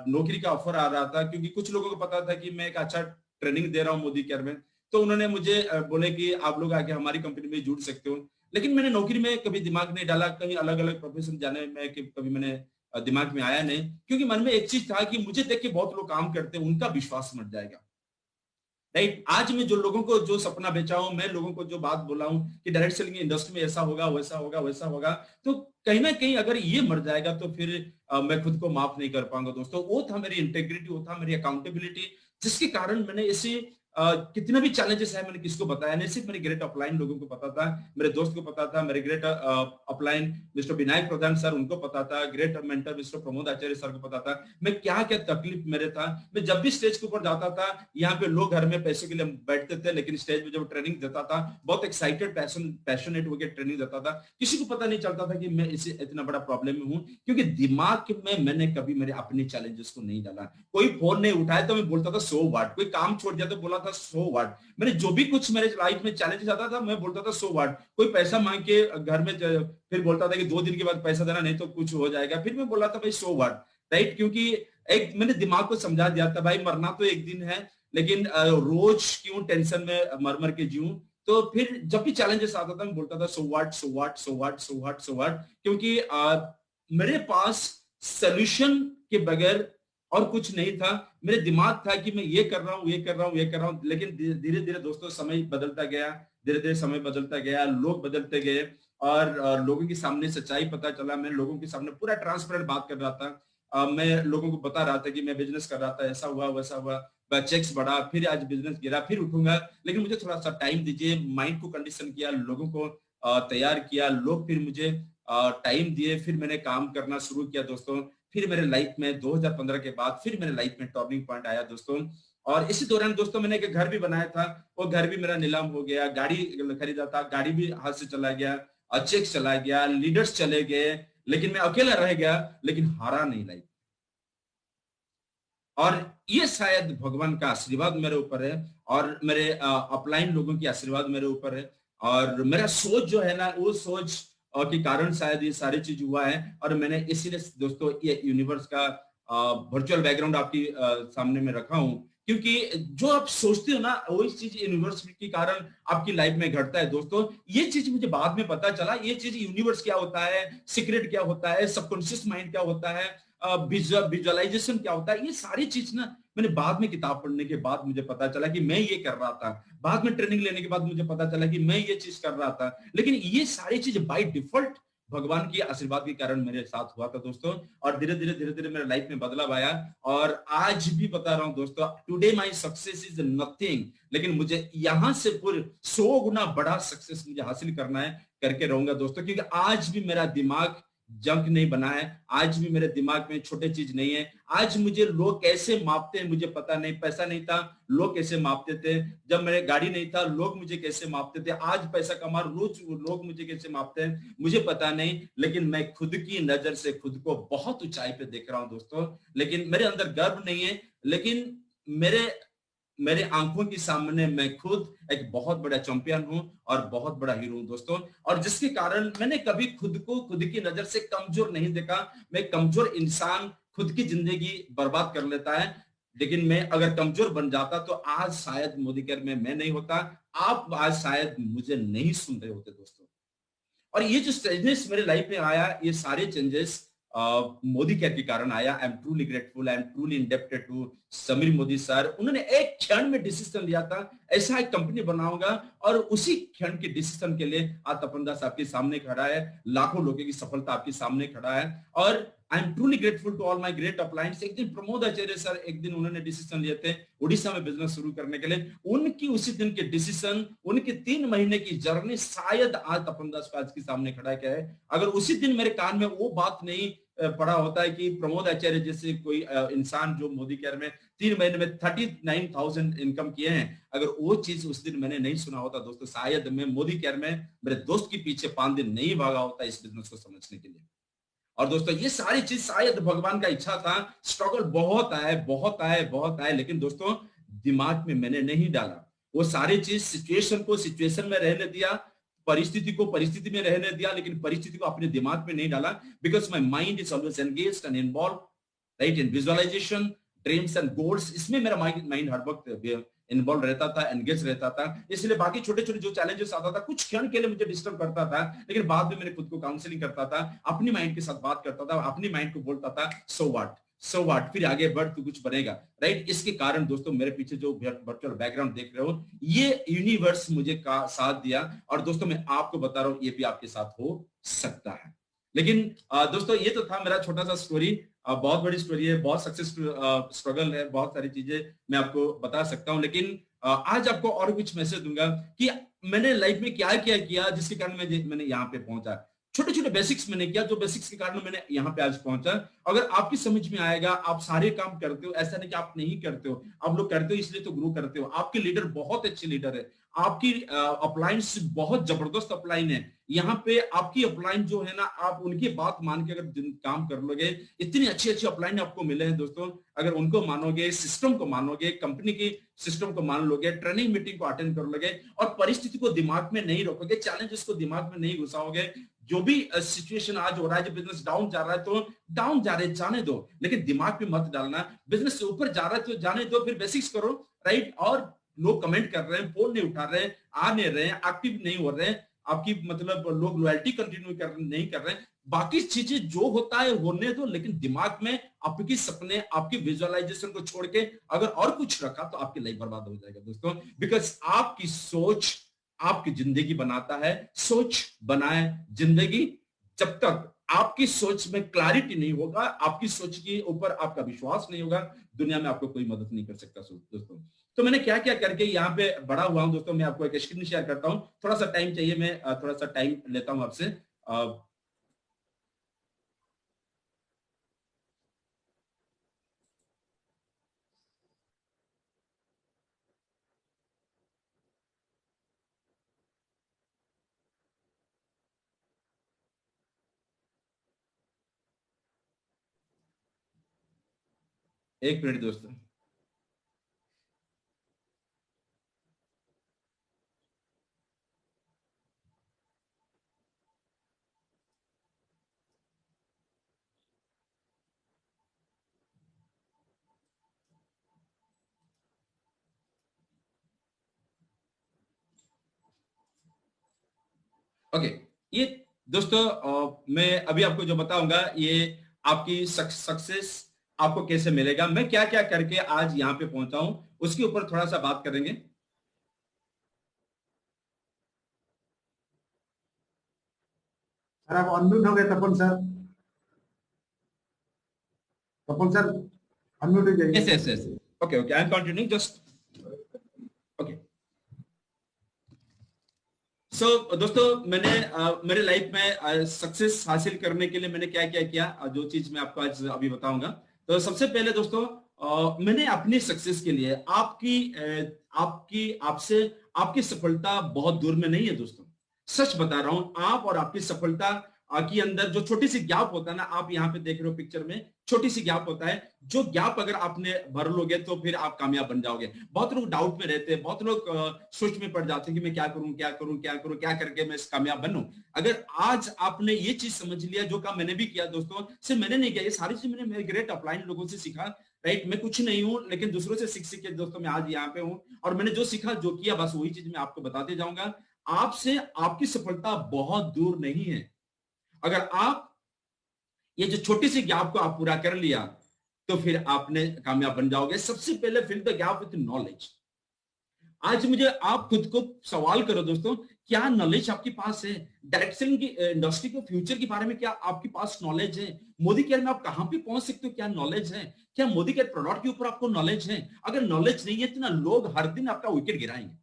[SPEAKER 4] नौकरी का ऑफर आ रहा था, क्योंकि कुछ लोगों को पता था कि मैं एक अच्छा ट्रेनिंग दे रहा हूँ मोदी केयर में, तो उन्होंने मुझे बोले कि आप लोग आके हमारी कंपनी में जुड़ सकते हो। लेकिन मैंने नौकरी में कभी दिमाग नहीं डाला, कहीं अलग अलग प्रोफेशन जाने में कभी मैंने दिमाग में आया नहीं, क्योंकि मन में एक चीज था कि मुझे देख के बहुत लोग काम करते हैं, उनका विश्वास मर जाएगा। राइट, आज मैं जो लोगों को जो सपना बेचा हूं, मैं लोगों को जो बात बोला हूं कि डायरेक्ट सेलिंग इंडस्ट्री में ऐसा होगा, वैसा होगा, वैसा होगा, तो कहीं ना कहीं अगर ये मर जाएगा तो फिर मैं खुद को माफ नहीं कर पाऊंगा दोस्तों। वो था मेरी इंटेग्रिटी, वो था मेरी अकाउंटेबिलिटी, जिसके कारण मैंने ऐसे कितने भी चैलेंजेस है मैंने किसको बताया नहीं, सिर्फ मेरे ग्रेट अपलाइन लोगों को पता था, मेरे दोस्त को पता था, मेरे ग्रेट अपलाइन मिस्टर विनायक प्रधान सर उनको पता था, great mentor mister Pramod Acharya sir को पता था मैं क्या क्या तकलीफ मेरे था। मैं जब भी स्टेज के ऊपर जाता था, यहाँ पे लोग घर में पैसे के लिए बैठते थे, लेकिन स्टेज पे जब ट्रेनिंग देता था बहुत एक्साइटेड पैशनेट होकर ट्रेनिंग देता था, किसी को पता नहीं चलता था कि मैं इसे इतना बड़ा प्रॉब्लम में हूँ, क्योंकि दिमाग में मैंने कभी मेरे अपने चैलेंजेस को नहीं डाला। कोई फोन नहीं उठाया तो मैं बोलता था सो व्हाट, कोई काम छोड़ दिया तो बोला था सो व्हाट। मैंने जो भी कुछ मेरे लाइफ में चैलेंजेस आता था मैं बोलता था सो व्हाट। कोई पैसा मांग के घर में फिर बोलता था कि 2 दिन के बाद पैसा देना नहीं तो कुछ हो जाएगा, फिर मैं बोला था भाई सो व्हाट, राइट, क्योंकि एक मैंने दिमाग को समझा दिया था भाई मरना तो एक दिन है, लेकिन रोज क्यों टेंशन में मर मर के जीऊं। तो फिर जब भी चैलेंजेस आता था मैं बोलता था so what, so what, so what, so what, so what, क्योंकि मेरे पास सोल्यूशन के बगैर और कुछ नहीं था। मेरे दिमाग था कि मैं ये कर रहा हूँ, ये कर रहा हूँ, ये कर रहा हूँ, लेकिन धीरे धीरे दोस्तों समय बदलता गया, धीरे धीरे समय बदलता गया, लोग बदलते गए और लोगों के सामने सच्चाई पता चला। मैं लोगों के सामने पूरा ट्रांसपेरेंट बात कर रहा था, मैं लोगों को बता रहा था कि मैं बिजनेस कर रहा था, ऐसा हुआ वैसा हुआ, चेक्स बढ़ा, फिर आज बिजनेस गिरा, फिर उठूंगा, लेकिन मुझे थोड़ा सा टाइम दीजिए। माइंड को कंडीशन किया, लोगों को तैयार किया, लोग फिर मुझे टाइम दिए, फिर मैंने काम करना शुरू किया दोस्तों। फिर मेरे लाइफ में 2015 के बाद फिर मेरे लाइफ में टर्निंग पॉइंट आया दोस्तों। और इसी दौरान दोस्तों मैंने एक घर भी बनाया था, वो घर भी मेरा नीलाम हो गया, गाड़ी खरीदा था, गाड़ी भी हाथ से चला गया, चेक चला गया, लीडर्स चले गए, लेकिन मैं अकेला रह गया, लेकिन हारा नहीं लाइफ। और ये शायद भगवान का आशीर्वाद मेरे ऊपर है और मेरे अपलाइन लोगों की आशीर्वाद मेरे ऊपर है, और मेरा सोच जो है ना वो सोच के कारण शायद ये सारी चीज हुआ है। और मैंने इसीलिए दोस्तों ये यूनिवर्स का वर्चुअल बैकग्राउंड आपकी सामने में रखा हूं, क्योंकि जो आप सोचते हो ना वही चीज यूनिवर्स के कारण आपकी लाइफ में घटता है दोस्तों। ये चीज मुझे बाद में पता चला, ये चीज यूनिवर्स क्या होता है, सीक्रेट क्या होता है, सबकॉन्शियस माइंड क्या होता है, विजुअलाइजेशन क्या होता है, ये सारी चीज ना मैंने बाद में किताब पढ़ने के बाद मुझे पता चला कि मैं ये कर रहा था, बाद में ट्रेनिंग लेने के बाद मुझे पता चला कि मैं ये चीज कर रहा था, लेकिन ये सारी चीज बाय डिफॉल्ट भगवान की आशीर्वाद के कारण मेरे साथ हुआ था दोस्तों। और धीरे धीरे मेरे लाइफ में बदलाव आया, और आज भी बता रहा हूं दोस्तों, today my success is nothing, लेकिन मुझे यहां से पूरे 100 गुना बड़ा सक्सेस मुझे हासिल करना है, करके रहूंगा दोस्तों, क्योंकि आज भी मेरा दिमाग जंक नहीं बना है, आज भी मेरे दिमाग में छोटे चीज नहीं है। आज मुझे लोग कैसे मापते हैं मुझे पता नहीं, पैसा नहीं था लोग कैसे मापते थे, जब मेरे गाड़ी नहीं था लोग मुझे कैसे मापते थे, आज पैसा कमा रोज लोग मुझे कैसे मापते हैं मुझे पता नहीं, लेकिन मैं खुद की नजर से खुद को बहुत ऊंचाई पे देख रहा हूं दोस्तों। लेकिन मेरे अंदर गर्व नहीं है, लेकिन मेरे आंखों के सामने मैं खुद एक बहुत बड़ा चैंपियन हूं और बहुत बड़ा हीरो हूं दोस्तों, और जिसके कारण मैंने कभी खुद को खुद की नजर से कमजोर नहीं देखा। मैं कमजोर इंसान खुद की जिंदगी बर्बाद कर लेता है, लेकिन मैं अगर कमजोर बन जाता तो आज शायद मोदी केयर में मैं नहीं होता, आप आज शायद मुझे नहीं सुन रहे होते दोस्तों। और ये जो चेंजेस मेरे लाइफ में आया, ये सारे चेंजेस मोदी केयर के कारण आया। I am truly grateful, I am truly indebted to Sameer Modi sir. उन्होंने एक क्षण में डिसीजन लिया था ऐसा एक कंपनी बनाऊंगा, और उसी क्षण के डिसीजन के लिए आज तपन दास आपके सामने खड़ा है, लाखों लोगों की सफलता आपके सामने खड़ा है। और I am truly grateful to all my great uplines. एक दिन प्रमोद आचार्य सर एक दिन उन्होंने डिसीजन लिए थे उड़ीसा में बिजनेस शुरू करने के लिए, उनकी उसी दिन के डिसीजन, उनके 3 महीने की जर्नी शायद आज तपन दास को आज के सामने खड़ा किया है। अगर उसी दिन मेरे कान में वो बात नहीं पड़ा होता है कि प्रमोद आचार्य जैसे कोई इंसान जो मोदी केयर में 3 महीने में 39,000 इनकम किए हैं, अगर वो चीज उस दिन मैंने नहीं सुना होता दोस्तों, शायद मैं मोदी केयर में मेरे दोस्त के पीछे 5 दिन नहीं भागा होता इस बिजनेस को समझने के लिए। और दोस्तों ये सारी चीज शायद भगवान का इच्छा था। स्ट्रगल बहुत आए, लेकिन दोस्तों दिमाग में मैंने नहीं डाला वो सारी चीज। सिचुएशन को सिचुएशन में रहने दिया, परिस्थिति को परिस्थिति में रहने दिया, लेकिन परिस्थिति को अपने दिमाग में नहीं डाला, because my mind is always engaged and involve, right, in visualisation, dreams and goals. इसमें मेरा माइंड हर वक्त इन्वॉल्व रहता था, एंगेज रहता था। इसलिए बाकी छोटे छोटे जो चैलेंजेस आता था कुछ क्षण के लिए मुझे डिस्टर्ब करता था, लेकिन बाद में मैंने खुद को काउंसलिंग करता था, अपनी माइंड के साथ बात करता था, अपनी माइंड को बोलता था सो व्हाट, फिर आगे बढ़, तू कुछ बनेगा, राइट। इसके कारण दोस्तों मेरे पीछे जो वर्चुअल बैकग्राउंड देख रहे हो, ये यूनिवर्स मुझे का साथ दिया, और दोस्तों मैं आपको बता रहा हूं ये भी आपके साथ हो सकता है। लेकिन दोस्तों ये तो था मेरा छोटा सा स्टोरी। बहुत बड़ी स्टोरी है, बहुत सक्सेस स्ट्रगल है, बहुत सारी चीजें मैं आपको बता सकता हूं, लेकिन आज आपको और कुछ मैसेज दूंगा कि मैंने लाइफ में क्या क्या किया जिसके कारण मैंने यहाँ पे पहुंचा। छोटे छोटे बेसिक्स मैंने किया, जो बेसिक्स के कारण मैंने यहाँ पे आज पहुंचा। अगर आपकी समझ में आएगा, आप सारे काम करते हो, ऐसा नहीं कि आप नहीं करते हो, आप लोग करते हो इसलिए तो ग्रो करते हो। आपके लीडर बहुत अच्छे लीडर है, आपकी अपलाइन बहुत जबरदस्त अपलाइन है। यहाँ पे आपकी अपलाइन जो है ना, आप उनकी बात मान के अगर काम कर लोगे, इतनी अच्छी अच्छी अपलाइन आपको मिले हैं दोस्तों, अगर उनको मानोगे, सिस्टम को मानोगे, कंपनी की सिस्टम को मान लोगे, ट्रेनिंग मीटिंग को अटेंड कर लोगे, और परिस्थिति को दिमाग में नहीं रखोगे, चैलेंजेस को दिमाग में नहीं घुसाओगे, जो भी सिचुएशन आज हो रहा है, जो बिजनेस डाउन जा रहा है तो डाउन जा रहे जाने दो, लेकिन दिमाग में मत डालना। बिजनेस से ऊपर जा रहा है तो जाने दो, फिर बेसिक्स करो, राइट। और लोग कमेंट कर रहे हैं, फोन नहीं उठा रहे हैं, आ नहीं रहे हैं, एक्टिव नहीं हो रहे हैं, आपकी मतलब लोग लॉयल्टी कंटिन्यू नहीं कर रहे हैं, बाकी चीजें जो होता है होने दो, लेकिन दिमाग में आपकी सपने, आपकी विजुअलाइजेशन को छोड़ के अगर और कुछ रखा तो आपकी लाइफ बर्बाद हो जाएगा दोस्तों। बिकॉज आपकी सोच आपकी जिंदगी बनाता है, सोच बनाए जिंदगी। जब तक आपकी सोच में क्लैरिटी नहीं होगा, आपकी सोच के ऊपर आपका विश्वास नहीं होगा, दुनिया में आपको कोई मदद नहीं कर सकता दोस्तों। तो मैंने क्या क्या करके यहाँ पे बड़ा हुआ हूं दोस्तों, मैं आपको एक स्क्रीन शेयर करता हूं। थोड़ा सा टाइम चाहिए, मैं थोड़ा सा टाइम लेता हूं आपसे। एक मिनट दोस्तों। ओके, ये दोस्तों मैं अभी आपको जो बताऊंगा, ये आपकी सक्सेस आपको कैसे मिलेगा, मैं क्या क्या करके आज यहाँ पे पहुंचा हूं, उसके ऊपर थोड़ा सा बात करेंगे।
[SPEAKER 1] सर आप अनम्यूट हो गए Tapan sir. Tapan sir unmute हो जाइए।
[SPEAKER 4] Yes yes, okay okay, I am continuing just. Okay, so दोस्तों मैंने मेरे लाइफ में सक्सेस हासिल करने के लिए मैंने क्या क्या किया, जो चीज मैं आपको आज अभी बताऊंगा। तो सबसे पहले दोस्तों मैंने अपनी सक्सेस के लिए आपकी सफलता बहुत दूर में नहीं है दोस्तों, सच बता रहा हूं। आप और आपकी सफलता के अंदर जो छोटी सी गैप होता है ना, आप यहाँ पे देख रहे हो पिक्चर में, छोटी सी गैप होता है, जो गैप अगर आपने भर लोगे तो फिर आप कामयाब बन जाओगे। बहुत लोग डाउट में रहते हैं, बहुत लोग सोच में पड़ जाते हैं कि मैं क्या करूं क्या करूं क्या करूं, क्या करके मैं कामयाब बनूं। अगर आज आपने ये चीज समझ लिया, जो काम मैंने भी किया दोस्तों, सिर्फ मैंने नहीं किया, ये सारी चीज मैंने मेरे ग्रेट अपलाइन लोगों से सीखा, राइट। मैं कुछ नहीं हूं, लेकिन दूसरों से सीख सीख के दोस्तों मैं आज यहाँ पे हूं, और मैंने जो सीखा जो किया बस वही चीज मैं आपको बताते जाऊंगा। आपसे आपकी सफलता बहुत दूर नहीं है। अगर आप ये जो छोटी सी गैप को आप पूरा कर लिया तो फिर आपने कामयाब बन जाओगे। सबसे पहले fill the gap with knowledge. आज मुझे आप खुद को सवाल करो दोस्तों, क्या नॉलेज आपके पास है? डायरेक्ट सेलिंग की इंडस्ट्री के फ्यूचर के बारे में क्या आपके पास नॉलेज है? मोदी केयर में आप कहां पे पहुंच सकते हो, क्या नॉलेज है? क्या मोदी केयर प्रोडक्ट के ऊपर आपको नॉलेज है? अगर नॉलेज नहीं है तो ना लोग हर दिन आपका विकेट गिराएंगे।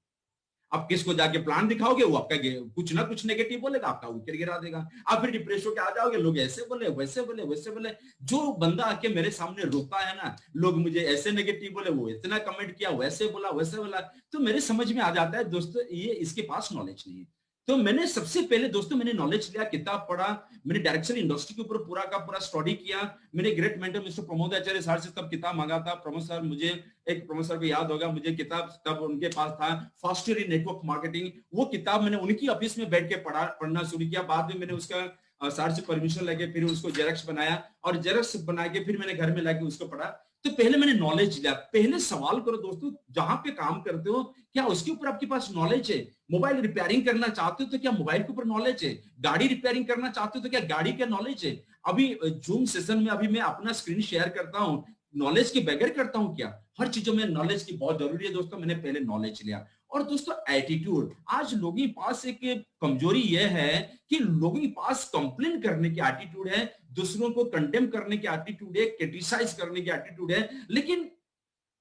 [SPEAKER 4] आप किसको जाके प्लान दिखाओगे, वो आपका कुछ ना कुछ नेगेटिव बोलेगा, आपका विकेट गिरा देगा। आप फिर डिप्रेशन के आ जाओगे, लोग ऐसे बोले वैसे बोले वैसे बोले। जो बंदा आके मेरे सामने रोता है ना, लोग मुझे ऐसे नेगेटिव बोले, वो इतना कमेंट किया, वैसे बोला वैसे बोला, तो मेरे समझ में आ जाता है दोस्तों ये इसके पास नॉलेज नहीं है। तो मैंने सबसे पहले दोस्तों मैंने नॉलेज लिया, किताब पढ़ा, मैंने डायरेक्शन इंडस्ट्री के ऊपर पूरा का पूरा स्टडी किया। मेरे great mentor mister Pramod Acharya sir से तब किताब मांगा था। प्रमोद सर, मुझे एक प्रमोद सर को याद होगा, मुझे किताब तब उनके पास था फास्टर इन नेटवर्क मार्केटिंग। वो किताब मैंने उनकी ऑफिस में बैठ के पढ़ना शुरू किया। बाद में मैंने उसका सर से परमिशन लेके फिर उसको जेरक्स बनाया, और जेरक्स बना के फिर मैंने घर में लाके उसको पढ़ा।
[SPEAKER 5] तो पहले मैंने नॉलेज लिया। पहले सवाल करो दोस्तों, जहां पे काम करते हो क्या उसके ऊपर आपके पास नॉलेज है? मोबाइल रिपेयरिंग करना चाहते हो तो क्या मोबाइल के ऊपर नॉलेज है? गाड़ी रिपेयरिंग करना चाहते हो तो क्या गाड़ी का नॉलेज है? अभी जूम सेशन में अभी मैं अपना स्क्रीन शेयर करता हूं, नॉलेज के बगैर करता हूं क्या? हर चीजों में नॉलेज की बहुत जरूरी है दोस्तों। मैंने पहले नॉलेज लिया। और दोस्तों एटीट्यूड, आज लोगों के पास एक कमजोरी यह है कि लोगों के पास कंप्लेन करने की एटीट्यूड है, दूसरों को कंडेम करने की एटीट्यूड है, क्रिटिसाइज करने की एटीट्यूड है, लेकिन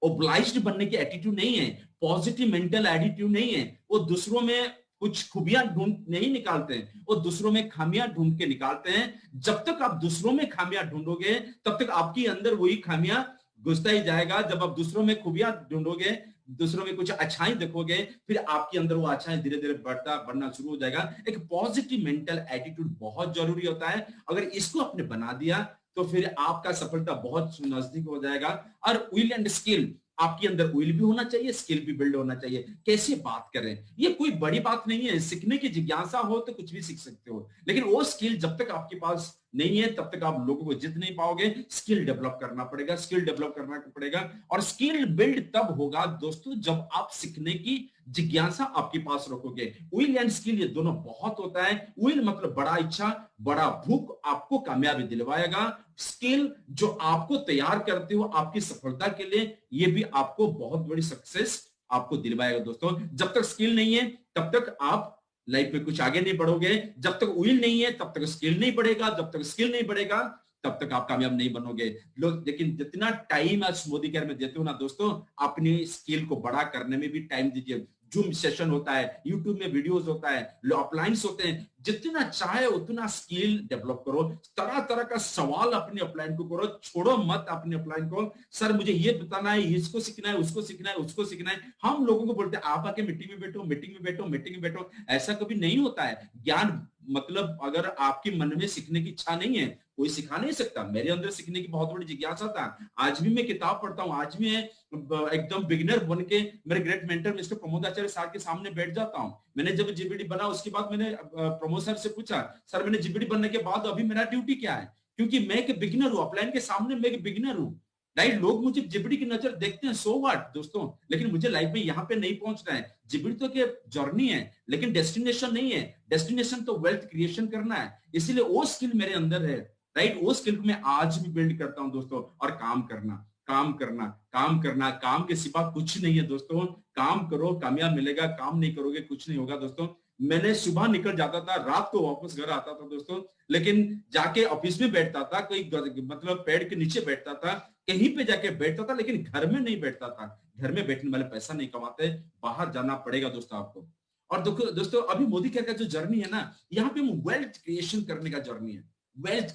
[SPEAKER 5] ओब्लाइज्ड बनने की एटीट्यूड नहीं है, पॉजिटिव मेंटल एटीट्यूड नहीं है। वो दूसरों में कुछ खूबियां ढूंढ नहीं निकालते हैं, वो दूसरों में खामियां ढूंढ के निकालते हैं। जब तक आप दूसरों में खामियां ढूंढोगे तब तक आपके अंदर वही खामियां घुसता ही जाएगा। जब आप दूसरों में खूबियां ढूंढोगे, दूसरों में कुछ अच्छाई देखोगे, फिर आपके अंदर वो अच्छाई धीरे धीरे बढ़ना शुरू हो जाएगा। एक पॉजिटिव मेंटल एटीट्यूड बहुत जरूरी होता है। अगर इसको आपने बना दिया तो फिर आपका सफलता बहुत नजदीक हो जाएगा। और विल एंड स्किल, आपके अंदर विल भी होना चाहिए, स्किल भी बिल्ड होना चाहिए। कैसे बात करें, ये कोई बड़ी बात नहीं है। सीखने की जिज्ञासा हो तो कुछ भी सीख सकते हो, लेकिन वो स्किल जब तक आपके पास नहीं है तब तक आप लोगों को जीत नहीं पाओगे। स्किल डेवलप करना पड़ेगा, स्किल डेवलप करना पड़ेगा। और स्किल बिल्ड तब होगा दोस्तों जब आप सीखने की जिज्ञासा आपके पास रखोगे। विल एंड स्किल ये दोनों बहुत होता है। विल मतलब बड़ा इच्छा, बड़ा भूख आपको कामयाबी दिलवाएगा। स्किल जो आपको तैयार करते हो आपकी सफलता के लिए, ये भी आपको बहुत बड़ी सक्सेस आपको दिलवाएगा दोस्तों। जब तक स्किल नहीं है तब तक आप लाइफ में कुछ आगे नहीं बढ़ोगे। जब तक विल नहीं है तब तक स्किल नहीं बढ़ेगा, जब तक स्किल नहीं बढ़ेगा तब तक आप कामयाब नहीं बनोगे लोग। लेकिन जितना टाइम आज मोदी केयर में देते हो ना दोस्तों, अपनी स्किल को बड़ा करने में भी टाइम दीजिए। जूम सेशन होता है, यूट्यूब में वीडियोस होता है, अपलाइंस होते हैं, जितना चाहे उतना स्किल डेवलप करो। तरह तरह का सवाल अपने अपलाइन को करो, छोड़ो मत अपने अपलाइन को। सर मुझे ये बताना है, इसको सीखना है, उसको सीखना है, उसको सीखना है। हम लोगों को बोलते हैं आप आके मीटिंग में बैठो, मीटिंग में बैठो, मीटिंग में बैठो। ऐसा कभी नहीं होता है। ज्ञान मतलब अगर आपके मन में सीखने की इच्छा नहीं है, कोई सिखा नहीं सकता। मेरे अंदर सीखने की बहुत बड़ी जिज्ञासा था। आज भी मैं किताब पढ़ता हूँ, आज भी मैं एकदम बिगिनर बन के मेरे great mentor mister Pramod Acharya sir के सामने बैठ जाता हूँ। मैंने जब जीबीडी बना उसके बाद मैंने प्रमोद सर से पूछा, सर मैंने जीबीडी बनने के बाद अभी मेरा ड्यूटी क्या है? क्योंकि मैं एक बिगिनर हूँ, अपलाइन के सामने मैं एक बिगिनर हूँ। राइट, लोग मुझे जीबीडी की नजर देखते हैं, सो व्हाट दोस्तों, लेकिन मुझे लाइफ में यहाँ पे नहीं पहुंचना है। जीबीडी तो के जर्नी है लेकिन डेस्टिनेशन नहीं है। डेस्टिनेशन तो वेल्थ क्रिएशन करना है, इसीलिए वो स्किल मेरे अंदर है। राइट, वो स्किल को मैं आज भी बिल्ड करता हूं दोस्तों। और काम करना, काम करना, काम करना, काम के सिवा कुछ नहीं है दोस्तों। काम करो, कामयाब मिलेगा। काम नहीं करोगे कुछ नहीं होगा दोस्तों। मैंने सुबह निकल जाता था, रात को वापस घर आता था दोस्तों, लेकिन जाके ऑफिस में बैठता था, कोई मतलब पेड़ के नीचे बैठता था, कहीं पे जाके बैठता था, लेकिन घर में नहीं बैठता था। घर में बैठने वाले पैसा नहीं कमाते, बाहर जाना पड़ेगा दोस्तों आपको। और दोस्तों अभी मोदी केयर का जो जर्नी है ना, यहाँ पे वेल्थ क्रिएशन करने का जर्नी है। वेल्थ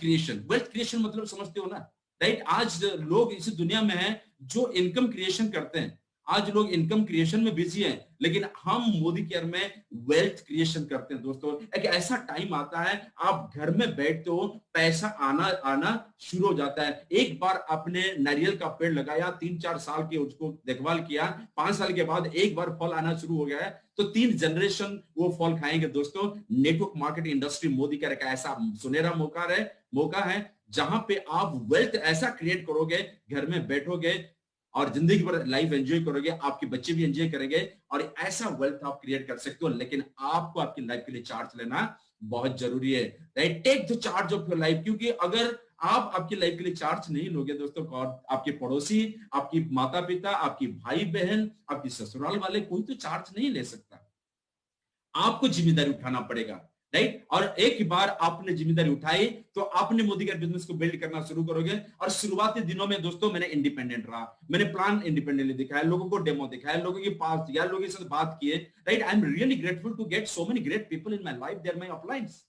[SPEAKER 5] क्रिएशन मतलब समझते हो ना? राइट, आज लोग इस दुनिया में हैं जो इनकम क्रिएशन करते हैं। आज लोग इनकम क्रिएशन में बिजी हैं, लेकिन हम मोदी केयर में वेल्थ क्रिएशन करते हैं दोस्तों। एक ऐसा टाइम आता है आप घर में बैठते हो, पैसा आना शुरू हो जाता है। एक बार आपने नारियल का पेड़ लगाया, 3-4 साल के उसको देखभाल किया, 5 साल के बाद एक बार फल आना शुरू हो गया है, तो 3 जनरेशन वो फल खाएंगे दोस्तों। Network market industry Modi care का ऐसा सुनहरा मौका है जहां पे आप वेल्थ ऐसा क्रिएट करोगे, घर में बैठोगे और जिंदगी भर लाइफ एंजॉय करोगे, आपके बच्चे भी एंजॉय करेंगे और ऐसा वेल्थ आप क्रिएट कर सकते हो। लेकिन आपको आपकी लाइफ के लिए चार्ज लेना बहुत जरूरी है। Right, take the charge of your life, क्योंकि अगर आप आपकी लाइफ के लिए चार्ज नहीं लोगे दोस्तों, आपके पड़ोसी, आपकी माता पिता, आपकी भाई बहन, आपकी ससुराल वाले, कोई तो चार्ज नहीं ले सकता। आपको जिम्मेदारी उठाना पड़ेगा। राइट, और एक बार आपने जिम्मेदारी उठाई तो आपने मोदी केयर बिजनेस को बिल्ड करना शुरू करोगे। और शुरुआती दिनों में दोस्तों मैंने इंडिपेंडेंट रहा, मैंने प्लान इंडिपेंडेंटली दिखाया, लोगों को डेमो दिखाया, लोगों के पास गया, लोगों के साथ बात किए। Right, I am really grateful to get so many great people in my life, they are my uplines.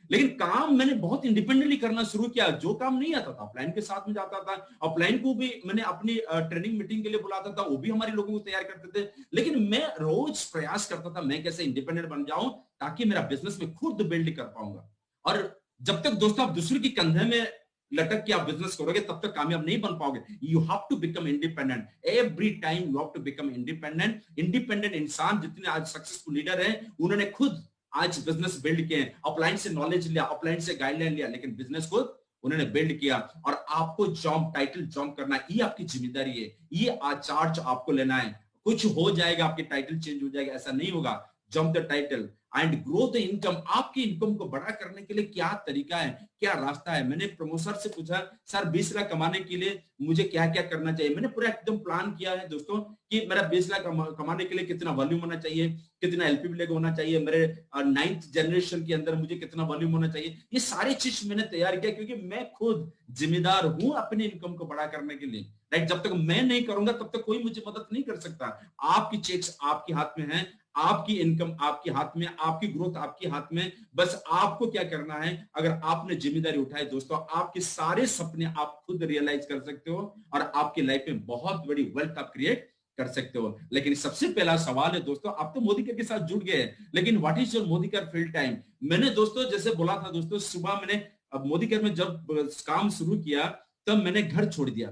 [SPEAKER 5] लेकिन काम मैंने बहुत इंडिपेंडेंटली करना शुरू किया। जो काम नहीं आता था अपलाइन के साथ में जाता था, अपलाइन को भी मैंने अपनी ट्रेनिंग मीटिंग के लिए बुलाता था, वो भी हमारे लोगों को तैयार करते थे। लेकिन मैं रोज प्रयास करता था मैं कैसे इंडिपेंडेंट बन जाऊं ताकि मेरा बिजनेस में खुद बिल्ड कर पाऊंगा। और जब तक दोस्तों आप दूसरे के कंधे में लटक के आप बिजनेस करोगे तब तक कामयाब नहीं बन पाओगे। You have to become independent every time, you have to become independent. Independent इंसान जितने आज सक्सेसफुल लीडर हैं, उन्होंने खुद आज बिजनेस बिल्ड किए। अपलाइन से नॉलेज लिया, अपलाइन से गाइडलाइन लिया, लेकिन बिजनेस खुद उन्होंने बिल्ड किया, और आपको जॉब टाइटल जॉब करना, ये आपकी जिम्मेदारी है, ये चार्ज आपको लेना है। कुछ हो जाएगा, आपकी टाइटल चेंज हो जाएगा, ऐसा नहीं होगा। Jump the title and grow the income. आपकी इनकम को बड़ा करने के लिए क्या तरीका है, क्या रास्ता है? मैंने प्रमोद सर से पूछा, सर 20 लाख कमाने के लिए मुझे क्या क्या करना चाहिए? मैंने पूरा एकदम प्लान किया है दोस्तों कि मेरा 20 लाख कमाने के लिए कितना वॉल्यूम होना चाहिए, कितना एलपीवी लेग होना चाहिए, मेरे 9th जनरेशन के अंदर मुझे कितना वॉल्यूम होना चाहिए। ये सारी चीज मैंने तैयार किया, क्योंकि मैं खुद जिम्मेदार हूं अपनी इनकम को बड़ा करने के लिए, राइट। जब तक मैं नहीं करूंगा तब तक कोई मुझे मदद नहीं कर सकता। आपकी चेक्स आपके हाथ में है, आपकी इनकम आपके हाथ में, आपकी ग्रोथ आपके हाथ में। बस आपको क्या करना है, अगर आपने जिम्मेदारी उठाई दोस्तों, आपके सारे सपने आप खुद रियलाइज कर सकते हो और आपकी लाइफ में बहुत बड़ी वेल्थ आप क्रिएट कर सकते हो। लेकिन सबसे पहला सवाल है दोस्तों, आप तो मोदी केयर के साथ जुड़ गए, लेकिन what is your Modi care field time? मैंने दोस्तों जैसे बोला था दोस्तों, सुबह मैंने मोदी केयर में जब काम शुरू किया तब मैंने घर छोड़ दिया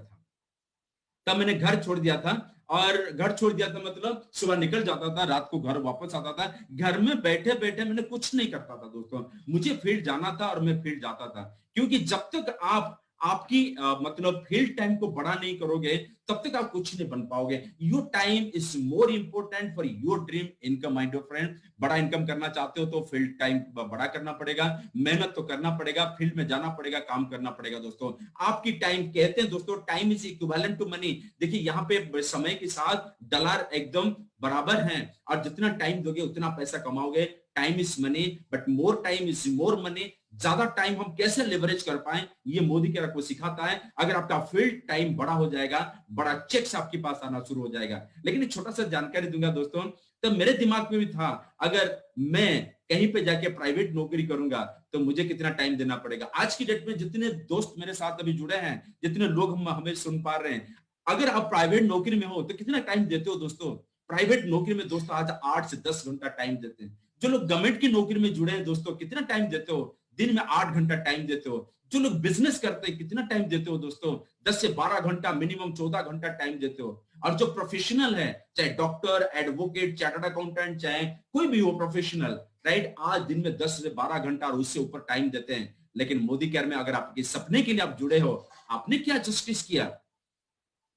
[SPEAKER 5] था, और घर छोड़ दिया था मतलब सुबह निकल जाता था, रात को घर वापस आता था। घर में बैठे बैठे मैंने कुछ नहीं करता था दोस्तों, मुझे फील्ड जाना था और मैं फील्ड जाता था। क्योंकि जब तक आप आपकी मतलब फील्ड टाइम को बड़ा नहीं करोगे तब तक आप कुछ नहीं बन पाओगे। Your time is more important for your dream income, my dear friend. बड़ा इनकम करना चाहते हो तो फील्ड टाइम बड़ा करना पड़ेगा, मेहनत तो करना पड़ेगा, फील्ड में जाना पड़ेगा, काम करना पड़ेगा दोस्तों। आपकी टाइम, कहते हैं दोस्तों time is equivalent to money. देखिए यहाँ पे समय के साथ डॉलर एकदम बराबर हैं, और जितना टाइम दोगे उतना पैसा कमाओगे। Time is money but more time is more money. ज्यादा टाइम हम कैसे लेवरेज कर पाए, ये मोदी केयर आपको सिखाता है। अगर आपका फील्ड टाइम बड़ा हो जाएगा, बड़ा चेक्स आपके पास आना शुरू हो जाएगा। लेकिन एक छोटा सा जानकारी दूंगा दोस्तों, तो मेरे दिमाग में भी था, अगर मैं कहीं पे जाके प्राइवेट नौकरी करूंगा तो मुझे कितना टाइम देना पड़ेगा। आज की डेट में जितने दोस्त मेरे साथ अभी जुड़े हैं, जितने लोग हमें सुन पा रहे हैं, अगर आप प्राइवेट नौकरी में हो तो कितना टाइम देते हो दोस्तों? प्राइवेट नौकरी में दोस्तों आज 8 से 10 घंटा टाइम देते हैं। जो लोग गवर्नमेंट की नौकरी में जुड़े हैं दोस्तों, कितना टाइम देते हो? दिन में 8 घंटा टाइम देते हो। जो लोग बिजनेस करते हैं कितना टाइम देते हो दोस्तों? 10 से 12 घंटा, मिनिमम 14 घंटा टाइम देते हो। और जो प्रोफेशनल है, चाहे डॉक्टर, एडवोकेट, चार्टर्ड अकाउंटेंट, चाहे कोई भी हो प्रोफेशनल, राइट, आज दिन में 10 से 12 घंटा और उससे ऊपर टाइम देते हैं। लेकिन मोदी केयर में अगर आपके सपने के लिए आप जुड़े हो, आपने क्या जस्टिस किया?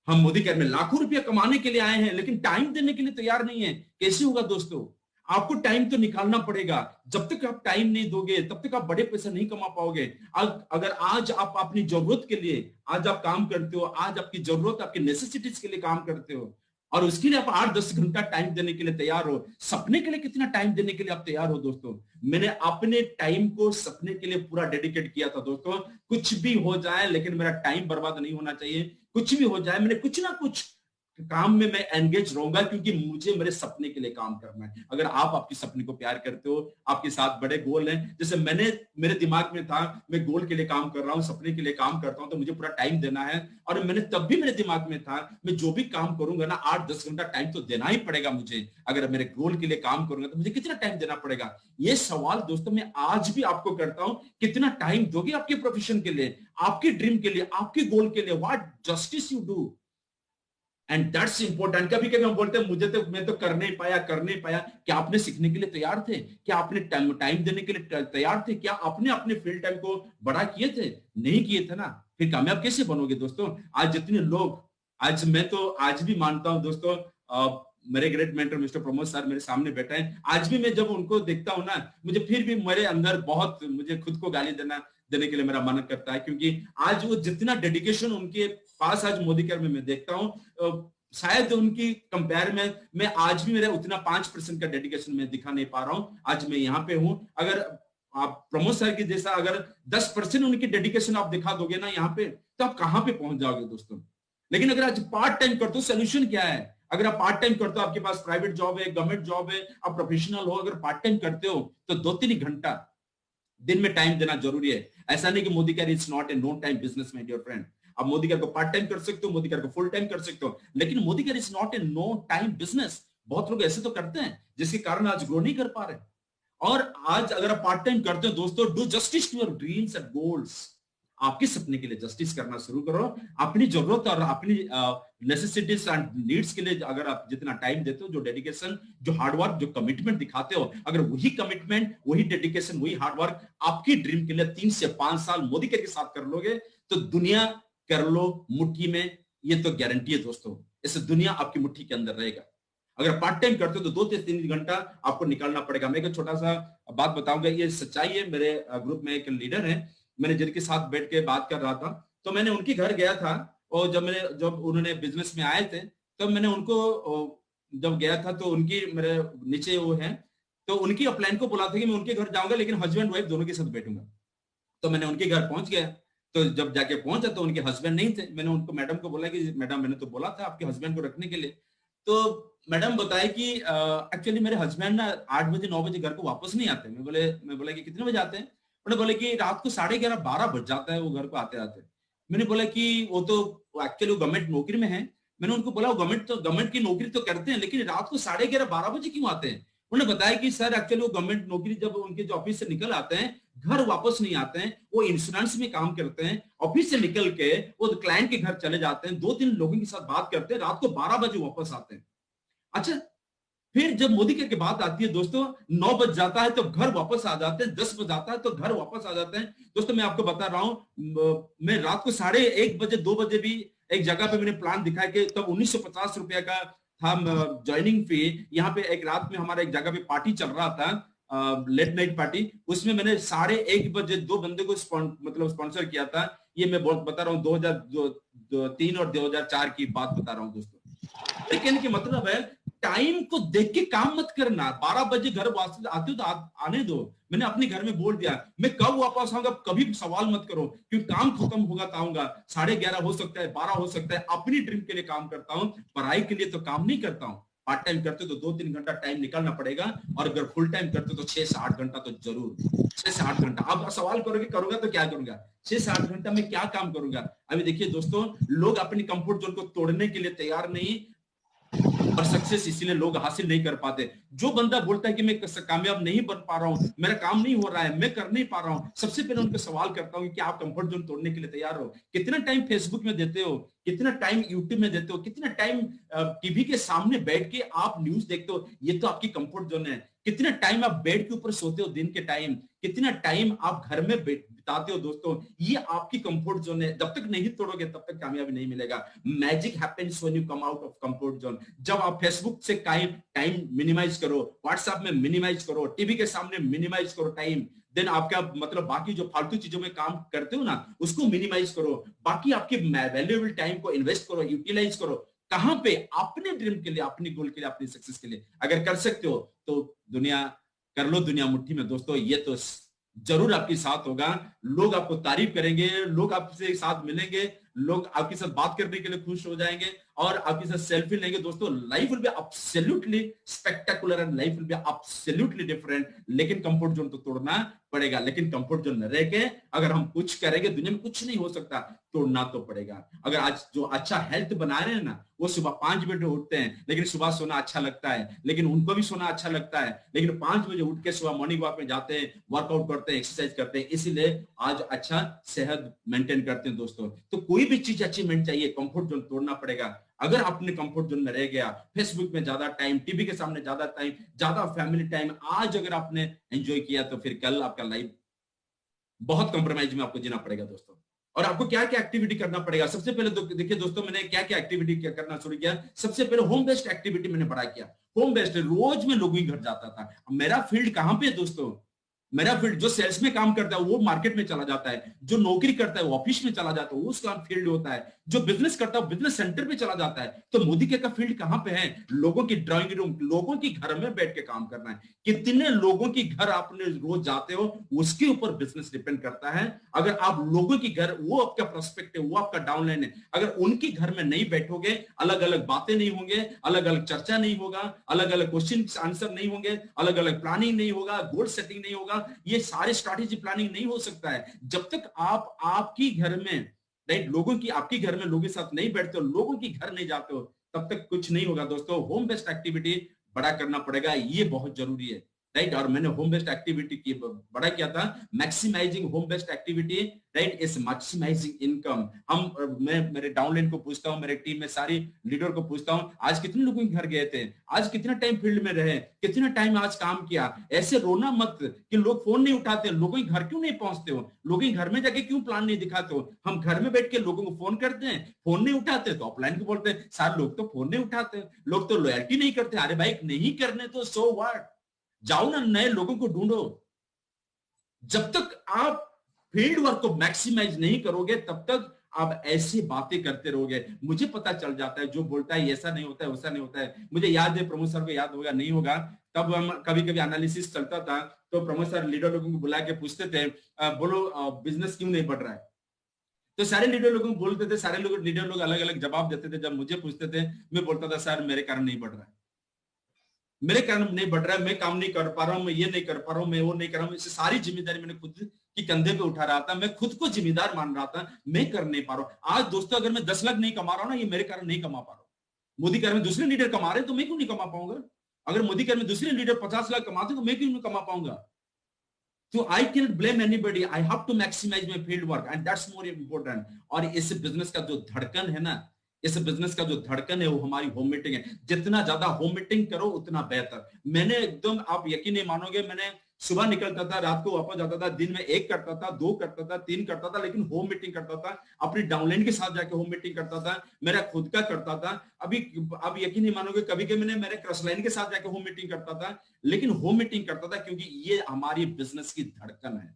[SPEAKER 5] हम मोदी केयर में लाखों रुपया कमाने के लिए आए हैं, लेकिन टाइम देने के लिए तैयार नहीं है। कैसे होगा दोस्तों? आपको टाइम तो निकालना पड़ेगा। जब तक आप टाइम नहीं दोगे तब तक आप बड़े पैसे नहीं कमा पाओगे। अगर आज आप अपनी जरूरत के लिए आज आप काम करते हो, आज आपकी जरूरत, आपकी नेसेसिटीज के लिए काम करते हो, और उसके लिए आप 8-10 घंटा टाइम देने के लिए तैयार हो, सपने के लिए कितना टाइम देने के लिए आप तैयार हो दोस्तों? मैंने अपने टाइम को सपने के लिए पूरा डेडिकेट किया था दोस्तों। कुछ भी हो जाए लेकिन मेरा टाइम बर्बाद नहीं होना चाहिए। कुछ भी हो जाए, मैंने कुछ ना कुछ काम में मैं एंगेज रहूंगा, क्योंकि मुझे मेरे सपने के लिए काम करना है। अगर आप आपके सपने को प्यार करते हो, आपके साथ बड़े गोल हैं, जैसे मेरे दिमाग में था, मैं गोल के लिए काम कर रहा हूं, सपने के लिए काम करता हूं, तो मुझे पूरा टाइम देना है। और मैंने तब भी मेरे दिमाग में था, मैं जो भी काम करूंगा ना, 8-10 घंटा टाइम तो देना ही पड़ेगा मुझे। अगर मेरे गोल के लिए काम करूंगा तो मुझे कितना टाइम देना पड़ेगा? ये सवाल दोस्तों मैं आज भी आपको करता हूं, कितना टाइम दोगे आपके प्रोफेशन के लिए, आपके ड्रीम के लिए, आपके गोल के लिए? What justice U do, and that's important. कभी कभी हम बोलते हैं मैं तो कर नहीं पाया। क्या आपने सीखने के लिए तैयार थे? क्या आपने टाइम देने के लिए तैयार थे? क्या आपने अपने फील्ड टाइम को बड़ा किए थे? नहीं किए थे ना, फिर कामयाब कैसे बनोगे दोस्तों? आज जितने लोग, मैं तो आज भी मानता हूं दोस्तों, मेरे great mentor mister Pramod sir मेरे सामने बैठे हैं। आज भी मैं जब उनको देखता हूं ना, मुझे फिर भी मेरे अंदर बहुत, मुझे खुद को गाली देने के लिए मेरा मन करता है, क्योंकि आज वो जितना डेडिकेशन उनके पास आज मोदी केयर में मैं देखता हूं, शायद उनकी कंपेयर में मैं आज भी मेरा उतना 5% का डेडिकेशन मैं दिखा नहीं पा रहा हूं। आज मैं यहाँ पे हूं। अगर आप प्रमोद सर के जैसा अगर 10% उनकी डेडिकेशन आप दिखा दोगे ना यहाँ पे, तो आप कहां पे पहुंच जाओगे दोस्तों? लेकिन अगर आज पार्ट टाइम करते हो, सोल्यूशन क्या है? अगर आप पार्ट टाइम करते हो, आपके पास प्राइवेट जॉब है, गवर्नमेंट जॉब है, आप प्रोफेशनल हो, अगर पार्ट टाइम करते हो तो 2-3 घंटा दिन में टाइम देना जरूरी है। ऐसा नहीं कि Modi care is not a no time business, my dear friend. आप मोदी केयर को पार्ट टाइम कर सकते हो, मोदी केयर को फुल टाइम कर सकते हो, लेकिन Modi care is not a no time business. बहुत लोग ऐसे तो करते हैं जिसके कारण आज ग्रो नहीं कर पा रहे। और आज अगर आप पार्ट टाइम करते हो दोस्तों, do justice to your dreams and goals. आपके सपने के लिए जस्टिस करना शुरू करो। अपनी जरूरत और अपनी नेसेसिटीज एंड नीड्स के लिए अगर आप जितना टाइम देते हो, जो डेडिकेशन, जो हार्डवर्क, जो कमिटमेंट दिखाते हो, अगर वही कमिटमेंट, वही डेडिकेशन, वही हार्डवर्क आपकी ड्रीम के लिए 3 से 5 साल मोदी के साथ कर लोगे तो दुनिया कर लो मुट्ठी में, ये तो गारंटी है दोस्तों। इससे दुनिया आपकी मुट्ठी के अंदर रहेगा। अगर पार्ट टाइम करते हो तो 2 से 3 घंटा आपको निकालना पड़ेगा। मैं एक छोटा सा बात बताऊंगा, ये सच्चाई है। मेरे ग्रुप में एक लीडर है, मैंने जिनके साथ बैठ के बात कर रहा था, तो मैंने उनके घर गया था, और जब उन्होंने बिजनेस में आए थे तब मैंने उनको जब गया था तो उनकी मेरे नीचे वो है, तो उनकी अपलाइन को बोला था कि मैं उनके घर जाऊंगा लेकिन हस्बैंड वाइफ दोनों के साथ बैठूंगा। तो मैंने उनके घर पहुंच गया, तो जब जाके पहुंचा तो उनके हस्बैंड नहीं थे। मैंने उनको मैडम को बोला कि मैडम मैंने तो बोला था आपके हस्बैंड को रखने के लिए। तो मैडम बताए कि एक्चुअली मेरे हस्बैंड ना 8 बजे 9 बजे घर को वापस नहीं आते। मैं बोला कि कितने बजे आते हैं? उन्होंने बोले कि रात को 11:30 12 बज जाता है वो घर को आते आते। मैंने बोला कि वो तो एक्चुअली गवर्नमेंट नौकरी में है। मैंने उनको बोला गवर्नमेंट की नौकरी तो करते हैं लेकिन रात को 11:30 12 बजे क्यों आते हैं? उन्होंने बताया कि सर एक्चुअली वो गवर्नमेंट नौकरी जब उनके जो ऑफिस से निकल आते हैं घर वापस नहीं आते हैं, वो इंश्योरेंस में काम करते हैं, ऑफिस से निकल के वो क्लाइंट के घर चले जाते हैं, 2-3 लोगों के साथ बात करते हैं, रात को 12 बजे वापस आते हैं। अच्छा, फिर जब मोदी की बात आती है दोस्तों, 9 बज जाता है तो घर वापस आ जाते हैं, 10 बज जाता है तो घर वापस आ जाते हैं। दोस्तों मैं आपको बता रहा हूं, मैं रात को 1:30 बजे 2 बजे भी एक जगह पे मैंने प्लान दिखाया कि तब 1950 रुपया का था ज्वाइनिंग फी। यहाँ पे एक रात में हमारा एक जगह पे पार्टी चल रहा था, लेट नाइट पार्टी, उसमें मैंने 1:30 बजे 2 बंदे को स्पॉन्सर किया था। ये मैं बहुत बता रहा हूँ 2003 और 2004 की बात बता रहा हूँ दोस्तों। कहने की मतलब है टाइम को देख के काम मत करना। 12 बजे घर वापस आते हो तो आने दो। मैंने अपने घर में बोल दिया मैं कब वापस आऊंगा कभी सवाल मत करो, क्योंकि काम खत्म होगा तो आऊंगा। 11:30 हो सकता है, 12 हो सकता है, अपनी ड्रीम के लिए काम करता हूं, पढ़ाई के लिए तो काम नहीं करता हूं। पार्ट टाइम करते हो तो 2-3 घंटा टाइम निकालना पड़ेगा, और अगर फुल टाइम करते हो तो 6 से 8 घंटा तो जरूर, 6 से 8 घंटा। आप सवाल करोगे करूंगा तो क्या करूंगा, 6 से 8 घंटा में क्या काम करूंगा? अभी देखिए दोस्तों, लोग अपनी कंफर्ट जोन को तोड़ने के लिए तैयार नहीं, और सक्सेस इसीलिए लोग हासिल नहीं कर पाते। जो बंदा बोलता है कि मैं कामयाब नहीं बन पा रहा हूं, मेरा काम नहीं हो रहा है, मैं कर नहीं पा रहा हूं, सबसे पहले उनको सवाल करता हूं कि आप कंफर्ट जोन तोड़ने के लिए तैयार हो? कितना टाइम फेसबुक में देते हो, कितना टाइम यूट्यूब में देते हो, कितना टाइम टीवी के सामने बैठ के आप न्यूज देखते हो? ये तो आपकी कंफर्ट जोन है। कितना टाइम आप बेड के ऊपर सोते हो दिन के टाइम, कितना टाइम आप घर में बिताते हो दोस्तों, ये आपकी कंफर्ट जोन है। जब तक नहीं तोड़ोगे तब तक कामयाबी नहीं मिलेगा। Magic happens when you come out of comfort zone. जब आप फेसबुक से टाइम मिनिमाइज करो, व्हाट्सएप में मिनिमाइज करो, टीवी के सामने मिनिमाइज करो टाइम, देन आपका बाकी जो फालतू चीजों में काम करते हो ना उसको मिनिमाइज करो, बाकी आपके वैल्यूएबल टाइम को इन्वेस्ट करो, यूटिलाइज करो। कहां पे? अपने ड्रीम के लिए, अपनी गोल के लिए, अपनी सक्सेस के लिए। अगर कर सकते हो तो दुनिया कर लो, दुनिया मुट्ठी में दोस्तों। ये तो जरूर आपके साथ होगा, लोग आपको तारीफ करेंगे, लोग आपसे साथ मिलेंगे, लोग आपके साथ बात करने के लिए खुश हो जाएंगे और आपके साथ सेल्फी लेंगे। दोस्तों life will be absolutely spectacular and life will be absolutely different. लेकिन कंफर्ट जोन तो तोड़ना पड़ेगा। लेकिन कंफर्ट जोन में रह के अगर हम कुछ करेंगे, दुनिया में कुछ नहीं हो सकता, तोड़ना तो पड़ेगा। अगर आज जो अच्छा हेल्थ बना रहे हैं ना, वो सुबह 5 बजे उठते हैं, लेकिन सुबह सोना अच्छा लगता है, लेकिन उनको भी सोना अच्छा लगता है, लेकिन 5 बजे उठ के सुबह मॉर्निंग वॉक में जाते हैं, वर्कआउट करते हैं, एक्सरसाइज करते हैं, इसीलिए आज अच्छा सेहत मेंटेन करते हैं दोस्तों। तो कोई भी चीज अचीवमेंट चाहिए, कंफर्ट जोन तोड़ना पड़ेगा। अगर आपने कंफर्ट जोन में रह गया, फेसबुक में ज्यादा टाइम, टीवी के सामने ज्यादा टाइम, ज्यादा फैमिली टाइम आज अगर आपने एंजॉय किया, तो फिर कल आपका लाइफ बहुत कंप्रोमाइज में आपको जीना पड़ेगा दोस्तों। और आपको क्या क्या एक्टिविटी करना पड़ेगा? सबसे पहले देखिए दोस्तों, मैंने क्या क्या एक्टिविटी करना शुरू किया। सबसे पहले होम बेस्ड एक्टिविटी मैंने बड़ा किया। होम बेस्ड, रोज में लोगों के घर जाता था। मेरा फील्ड कहां पे है दोस्तों? मेरा फील्ड जो सेल्स में काम करता है वो मार्केट में चला जाता है, जो नौकरी करता है वो ऑफिस में चला जाता है, वो उसका फील्ड होता है, जो बिजनेस करता है बिजनेस सेंटर पे चला जाता है। तो मोदी का फील्ड कहां पे है? लोगों की ड्राइंग रूम, लोगों की घर में बैठ के काम करना है। कितने लोगों की घर आपने रोज जाते हो, उसके ऊपर बिजनेस डिपेंड करता है। अगर आप लोगों की घर, वो आपका प्रोस्पेक्ट है, वो आपका डाउनलाइन है, अगर उनकी घर में नहीं बैठोगे, अलग अलग बातें नहीं होंगे, अलग अलग चर्चा नहीं होगा, अलग अलग क्वेश्चन आंसर नहीं होंगे, अलग अलग प्लानिंग नहीं होगा, गोल सेटिंग नहीं होगा, ये सारे स्ट्रैटेजी प्लानिंग नहीं हो सकता है जब तक आप आपकी घर में, राइट, लोगों की, आपकी घर में लोगों के साथ नहीं बैठते हो, लोगों की घर नहीं जाते हो, तब तक कुछ नहीं होगा दोस्तों। होम बेस्ड एक्टिविटी बड़ा करना पड़ेगा, ये बहुत जरूरी है। राइट। और मैंने होम बेस्ड एक्टिविटी की बड़ा किया था, maximising home based activity, right, is maximising income. मैं मेरे डाउनलाइन को पूछता हूँ, मेरे टीम में सारी लीडर को पूछता हूँ, आज कितने लोगों के घर गए थे, आज कितना टाइम फील्ड में रहे, कितना टाइम आज काम किया। ऐसे रोना मत कि लोग फोन नहीं उठाते, लोगों के घर क्यों नहीं पहुंचते हो, लोगों के घर में जाके क्यों प्लान नहीं दिखाते हो। हम घर में बैठ के लोगों को फोन करते हैं, फोन नहीं उठाते तो ऑफलाइन को बोलते हैं सारे लोग तो फोन नहीं उठाते, लोग तो लॉयल्टी नहीं करते। अरे भाई नहीं करने तो सो व्हाट, जाओ ना नए लोगों को ढूंढो। जब तक आप फील्ड वर्क को मैक्सिमाइज नहीं करोगे तब तक आप ऐसी बातें करते रहोगे। मुझे पता चल जाता है जो बोलता है ऐसा नहीं होता है वैसा नहीं होता है। मुझे याद है, प्रमोद सर को याद होगा नहीं होगा, तब हम कभी कभी एनालिसिस चलता था तो प्रमोद सर लीडर लोगों को बुला के पूछते थे बोलो बिजनेस क्यों नहीं बढ़ रहा है। तो सारे लीडर लोगों को बोलते थे, सारे लोग लीडर लोग अलग अलग जवाब देते थे। जब मुझे पूछते थे मैं बोलता था सर मेरे कारण नहीं बढ़ रहा है, मेरे कारण नहीं बढ़ रहा है, मैं काम नहीं कर पा रहा हूं, मैं ये नहीं कर पा रहा हूं, मैं वो नहीं कर रहा हूं। इसे सारी जिम्मेदारी मैंने खुद की कंधे पे उठा रहा था, मैं खुद को जिम्मेदार मान रहा था, मैं कर नहीं पा रहा हूं। आज दोस्तों अगर मैं 10 लाख नहीं कमा रहा हूं ना, ये मेरे कारण नहीं कमा पा रहा हूं। मोदी कारण में दूसरे लीडर कमा रहे तो मैं क्यों नहीं कमा पाऊंगा। अगर मोदी कारण में दूसरे लीडर 50 लाख कमाते तो मैं क्यों नहीं कमा पाऊंगा। तो I can blame anybody, I have to maximise my field work and that's more important. और इस बिजनेस का जो धड़कन है ना, इस बिजनेस का जो धड़कन है वो हमारी होम मीटिंग है। जितना ज्यादा होम मीटिंग करो उतना बेहतर। मैंने एकदम, आप यकीन नहीं मानोगे, मैंने सुबह निकलता था, रात को वापस जाता था, दिन में 1 करता था, 2 करता था, 3 करता था, लेकिन होम मीटिंग करता था। अपनी डाउनलाइन के साथ जाके होम मीटिंग करता था, मेरा खुद का करता था। अभी आप यकीन नहीं मानोगे, कभी कभी मैंने मेरे क्रॉसलाइन के साथ जाके होम मीटिंग करता था, लेकिन होम मीटिंग करता था क्योंकि ये हमारी बिजनेस की धड़कन है।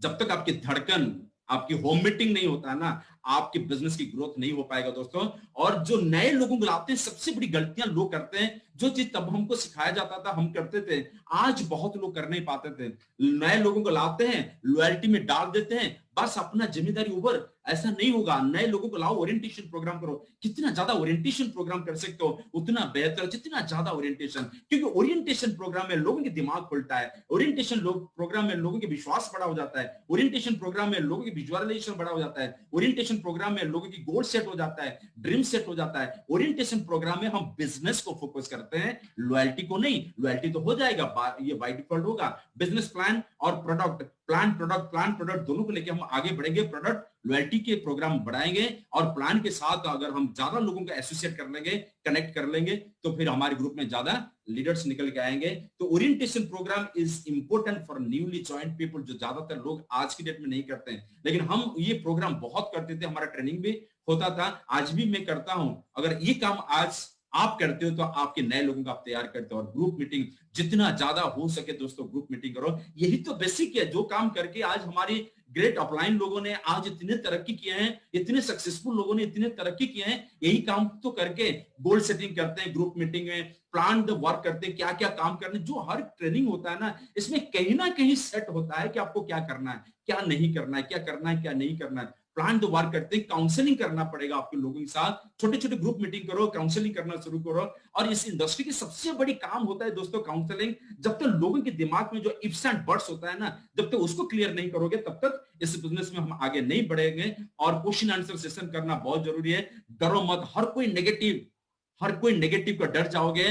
[SPEAKER 5] जब तक आपकी धड़कन, आपकी होम मीटिंग नहीं होता है ना, आपके बिजनेस की ग्रोथ नहीं हो पाएगा दोस्तों। और जो नए लोगों को लाते हैं, सबसे बड़ी गलतियां लोग करते हैं, जो चीज तब हमको सिखाया जाता था हम करते थे, आज बहुत लोग कर नहीं पाते थे। नए लोगों को लाते हैं, लॉयल्टी में डाल देते हैं, बस अपना जिम्मेदारी ऊपर। ऐसा नहीं होगा। नए लोगों को लाओ, ओरिएंटेशन प्रोग्राम करो। कितना ज्यादा ओरिएंटेशन प्रोग्राम कर सकते हो उतना बेहतर, जितना ज्यादा ओरिएंटेशन, क्योंकि ओरिएंटेशन प्रोग्राम में लोगों के दिमाग खुलता है, ओरिएंटेशन प्रोग्राम में लोगों के विश्वास बड़ा हो जाता है, ओरिएंटेशन प्रोग्राम में लोगों की विजुअलाइजेशन बड़ा हो जाता है, ओरिएंटेशन प्रोग्राम में लोगों की गोल सेट हो जाता है, ड्रीम सेट हो जाता है। ओरिएंटेशन प्रोग्राम में हम बिजनेस को फोकस करते हैं, लॉयल्टी को नहीं। लॉयल्टी तो हो जाएगा, ये बाय डिफॉल्ट होगा। बिजनेस प्लान और प्रोडक्ट, प्लान प्रोडक्ट दोनों को लेकर हम आगे बढ़ेंगे। प्रोडक्ट लॉयल्टी के प्रोग्राम बढ़ाएंगे और प्लान के साथ अगर हम ज्यादा लोगों को एसोसिएट कर लेंगे, कनेक्ट कर लेंगे, तो फिर हमारे ग्रुप में ज्यादा लीडर्स निकल के आएंगे। तो orientation programme is important for newly joined people, जो ज्यादातर लोग आज की डेट में नहीं करते हैं, लेकिन हम ये प्रोग्राम बहुत करते थे। हमारा ट्रेनिंग भी होता था, आज भी मैं करता हूं। अगर ये काम आज आप करते हो तो आपके नए लोगों को आप तैयार करते हो। और ग्रुप मीटिंग जितना ज्यादा हो सके दोस्तों ग्रुप मीटिंग करो। यही तो बेसिक है, जो काम करके आज हमारी ग्रेट अपलाइन लोगों ने आज इतने तरक्की किए हैं, इतने सक्सेसफुल लोगों ने इतने तरक्की किए हैं, यही काम तो करके गोल सेटिंग करते हैं, ग्रुप मीटिंग में प्लान द वर्क करते हैं, क्या क्या काम करने। जो हर ट्रेनिंग होता है ना, इसमें कहीं ना कहीं सेट होता है कि आपको क्या करना है, क्या नहीं करना है, क्या करना है, क्या नहीं करना है। प्लान द वर्क करते हैं, काउंसलिंग करना पड़ेगा आपके लोगों के साथ। छोटे छोटे ग्रुप मीटिंग करो, काउंसलिंग करना शुरू करो। और इस इंडस्ट्री की सबसे बड़ी काम होता है दोस्तों काउंसलिंग। जब तक लोगों के दिमाग में जो इफ्स एंड बट्स होता है ना, जब तक उसको क्लियर नहीं करोगे तब तक इस बिजनेस में हम आगे नहीं बढ़ेंगे। और क्वेश्चन आंसर सेशन करना बहुत जरूरी है। डरो मत, हर कोई नेगेटिव का डर जाओगे,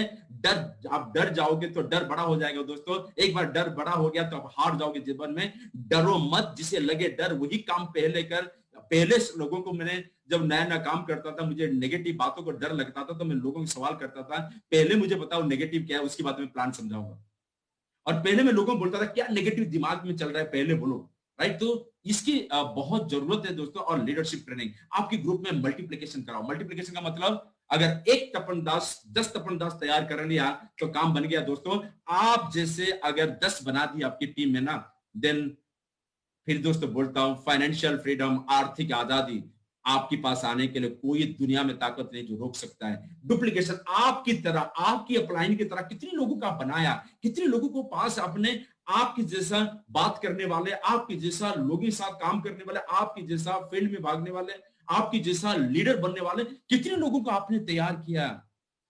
[SPEAKER 5] आप डर जाओगे तो डर बड़ा हो जाएगा दोस्तों। एक बार डर बड़ा हो गया तो आप हार जाओगे जीवन में। डरो मत, जिसे लगे डर वही काम पहले कर। पहले लोगों को, मैंने जब नया नया काम करता था, मुझे नेगेटिव बातों को डर लगता था, तो मैं लोगों से सवाल करता था, पहले मुझे बताओ नेगेटिव क्या है, उसके बाद में प्लान समझाऊंगा। और पहले मैं लोगों को बोलता था क्या नेगेटिव दिमाग में चल रहा है, पहले बोलो, राइट। तो इसकी बहुत जरूरत है दोस्तों। और लीडरशिप ट्रेनिंग, आपके ग्रुप में मल्टीप्लिकेशन कराओ। मल्टीप्लिकेशन का मतलब, अगर एक तपन दास 10 तपन दास तैयार कर लिया तो काम बन गया दोस्तों। आप जैसे अगर 10 बना दी आपकी टीम में ना, देन फिर दोस्तों बोलता हूं, फाइनेंशियल फ्रीडम, आर्थिक आजादी आपके पास आने के लिए कोई दुनिया में ताकत नहीं जो रोक सकता है। डुप्लीकेशन आपकी तरह, आपकी अपलाइन की तरह कितने लोगों का बनाया, कितने लोगों को पास आपने आपके जैसा बात करने वाले, आपके जैसा लोगों के साथ काम करने वाले, आपके जैसा फील्ड में भागने वाले, आपके जैसा लीडर बनने वाले, कितने लोगों को आपने तैयार किया।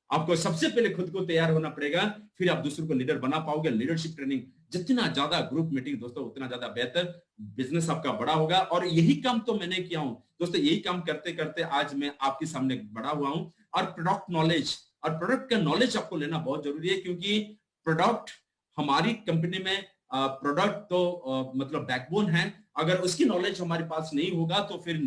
[SPEAKER 5] आपको सबसे पहले खुद को तैयार होना पड़ेगा, फिर आप दूसरों को लीडर बना पाओगे। लीडरशिप ट्रेनिंग, जितना ज्यादा ग्रुप मीटिंग दोस्तों उतना ज्यादा बेहतर, बिजनेस आपका बड़ा होगा। और यही काम तो मैंने किया हूं दोस्तों, यही काम करते करते आज मैं आपके सामने बड़ा हुआ हूं। और प्रोडक्ट नॉलेज, और प्रोडक्ट का नॉलेज आपको लेना बहुत जरूरी है, क्योंकि प्रोडक्ट हमारी कंपनी में प्रोडक्ट तो मतलब बैकबोन है, अगर उसकी नॉलेज हमारे पास नहीं होगा तो फिर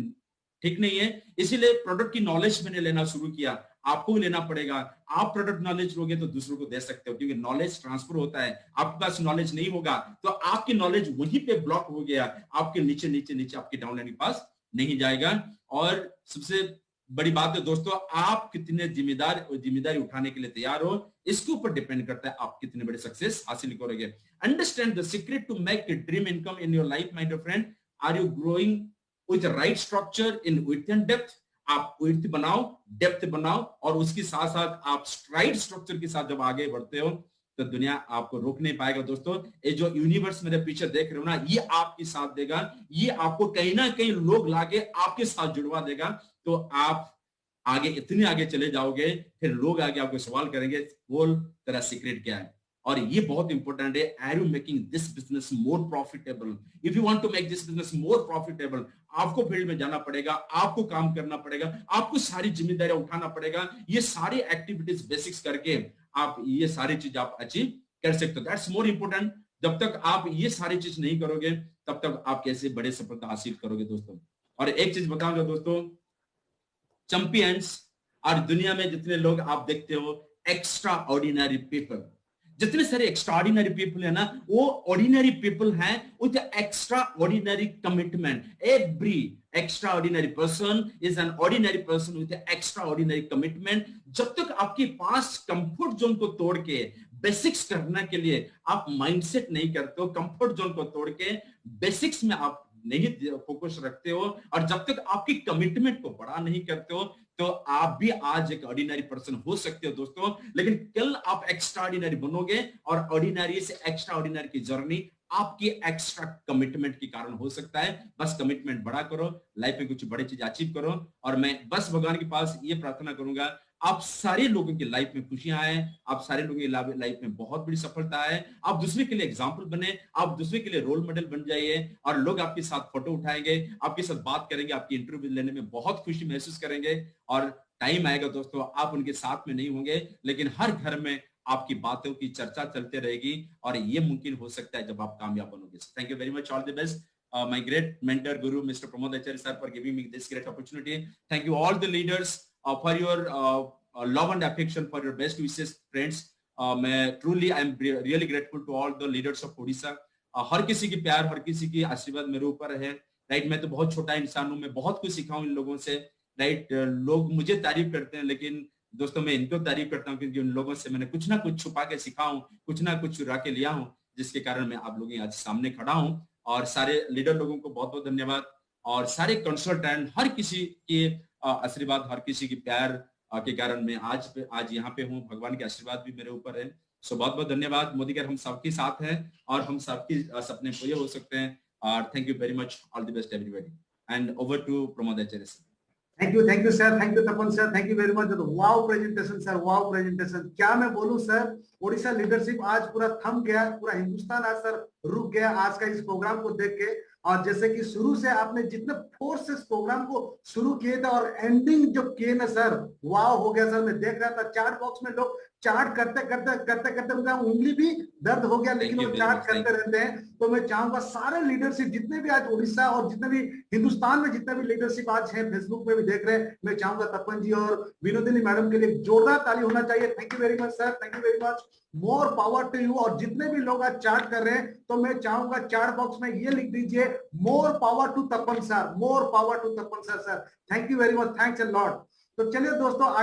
[SPEAKER 5] ठीक नहीं है। इसीलिए प्रोडक्ट की नॉलेज मैंने लेना शुरू किया, आपको भी लेना पड़ेगा। आप प्रोडक्ट नॉलेज लोगे तो दूसरों को दे सकते हो, क्योंकि नॉलेज ट्रांसफर होता है। आपके पास नॉलेज नहीं होगा तो आपकी नॉलेज वहीं पे ब्लॉक हो गया, आपके नीचे नीचे नीचे आपके डाउनलाइन के पास नहीं जाएगा। और सबसे बड़ी बात है दोस्तों, आप कितने जिम्मेदारी उठाने के लिए तैयार हो, इसके ऊपर डिपेंड करता है आप कितने बड़े सक्सेस हासिल करोगे। Understand the secret to make a dream income in your life my dear friend. Are you growing with right structure in width and depth? आप विड्थ बनाओ, डेप्थ बनाओ, और उसके साथ साथ आप राइट स्ट्रक्चर के साथ जब आगे बढ़ते हो तो दुनिया आपको रोक नहीं पाएगा। दोस्तों, ये जो यूनिवर्स मेरे पीछे देख रहे हो ना, ये आपके साथ देगा, ये आपको कहीं ना कहीं लोग लाके आपके साथ जुड़वा देगा। तो आप आगे इतने आगे चले जाओगे, फिर लोग आगे आपको सवाल करेंगे, बोल तेरा सीक्रेट क्या है। और ये बहुत इंपॉर्टेंट है, are you making this business more profitable? If you want to make this business more profitable, आपको फील्ड में जाना पड़ेगा, आपको काम करना पड़ेगा, आपको सारी जिम्मेदारियां उठाना पड़ेगा। ये सारी एक्टिविटीज बेसिक्स करके आप ये सारी चीज आप अचीव कर सकते हो। That's more important. जब तक आप ये सारी चीज नहीं करोगे तब तक आप कैसे बड़े सफलता हासिल करोगे दोस्तों। और एक चीज बताऊंगा दोस्तों, चैंपियंस और दुनिया में जितने लोग आप देखते हो, एक्स्ट्रा ऑर्डिनरी पीपल, जितने सारे एक्स्ट्राऑर्डिनरी पीपल है ना, वो ऑर्डिनरी पीपल हैं with extra ordinary commitment. Every extraordinary person is an ordinary person with extra ordinary commitment. जब तक आपके पास कंफर्ट जोन को तोड़ के बेसिक्स करने के लिए आप माइंडसेट नहीं करते हो, कंफर्ट जोन को तोड़ के बेसिक्स में आप नहीं फोकस रखते हो, और जब तक आपकी कमिटमेंट को बड़ा नहीं करते हो, तो आप भी आज एक ऑर्डिनरी पर्सन हो सकते हो दोस्तों, लेकिन कल आप एक्स्ट्रा ऑर्डिनरी बनोगे। और ऑर्डिनरी से एक्स्ट्रा ऑर्डिनरी की जर्नी आपकी एक्स्ट्रा कमिटमेंट के कारण हो सकता है। बस कमिटमेंट बड़ा करो, लाइफ में कुछ बड़ी चीज अचीव करो। और मैं बस भगवान के पास ये प्रार्थना करूंगा, आप सारे लोगों की लाइफ में खुशियां आए, आप सारे लोगों की लाइफ में बहुत बड़ी सफलता है, आप दूसरे के लिए एग्जाम्पल बने, आप दूसरे के लिए रोल मॉडल बन जाइए, और लोग आपके साथ फोटो उठाएंगे, आपके साथ बात करेंगे, आपकी इंटरव्यू लेने में बहुत खुशी महसूस करेंगे। और टाइम आएगा दोस्तों, आप उनके साथ में नहीं होंगे, लेकिन हर घर में आपकी बातों की चर्चा चलते रहेगी, और ये मुमकिन हो सकता है जब आप कामयाब बनोगे। Thank you very much, all the best, my great mentor guru Mr. Pramod Acharya sir, for giving me this great opportunity. Thank you all the leaders for your love and affection, for your best wishes friends. मैं truly I am really grateful to all the leaders of Odisha. हर किसी की प्यार, हर किसी की आशीर्वाद मेरे ऊपर है, राइट। मैं तो बहुत छोटा इंसान हूँ, मैं बहुत कुछ सीखा हूँ इन लोगों से, राइट। लोग मुझे तारीफ करते हैं, लेकिन दोस्तों मैं इनको तारीफ करता हूँ, क्योंकि उन लोगों से मैंने कुछ ना कुछ छुपा के सीखा हूँ, कुछ ना कुछ चुरा के लिया हूँ, जिसके कारण मैं आप लोगों के आज सामने खड़ा हूँ। और सारे लीडर लोगों को बहुत बहुत धन्यवाद, और सारे कंसल्टेंट, हर किसी के आशीर्वाद, हर किसी की प्यार के कारण मैं आज यहाँ पे हूँ। भगवान के आशीर्वाद भी मेरे ऊपर है। सो बहुत बहुत धन्यवाद मोदी सर, हम सबके साथ हैं और हम सबके सपने पूरे हो सकते हैं। और thank you very much, all the best everybody, and over to Pramod Acharya sir.
[SPEAKER 1] Thank you sir, thank you Tapan sir, thank you very much. Wow presentation sir, wow presentation. क्या मैं बोलूं सर, ओडिशा लीडरशिप आज पूरा थम गया, पूरा हिंदुस्तान आज सर रुक गया आज का इस प्रोग्राम को देख के। और जैसे कि शुरू से आपने जितने फोर्स से इस प्रोग्राम को शुरू किए थे और एंडिंग जो किए ना सर, वाव हो गया सर। मैं देख रहा था चार्ट बॉक्स में लोग चार्ट करते उनका उंगली भी दर्द हो गया, लेकिन वो चार्ट करते रहते हैं। तो मैं चाहूंगा सारे लीडरशिप जितने भी आज उड़ीसा और जितने भी हिंदुस्तान में जितने भी लीडरशिप आज है, फेसबुक पे भी देख रहे हैं, मैं चाहूंगा तपन जी और विनोदिनी मैडम के लिए जोरदार ताली होना चाहिए। Thank you very much sir, thank you very much, more power to you. और जितने भी लोग आज चार्ट कर रहे हैं, तो मैं चाहूंगा चार्ट बॉक्स में ये लिख दीजिए, more power to Tapan sir, more power to Tapan sir. Sir thank you very much, thanks a lot. तो चलिए दोस्तों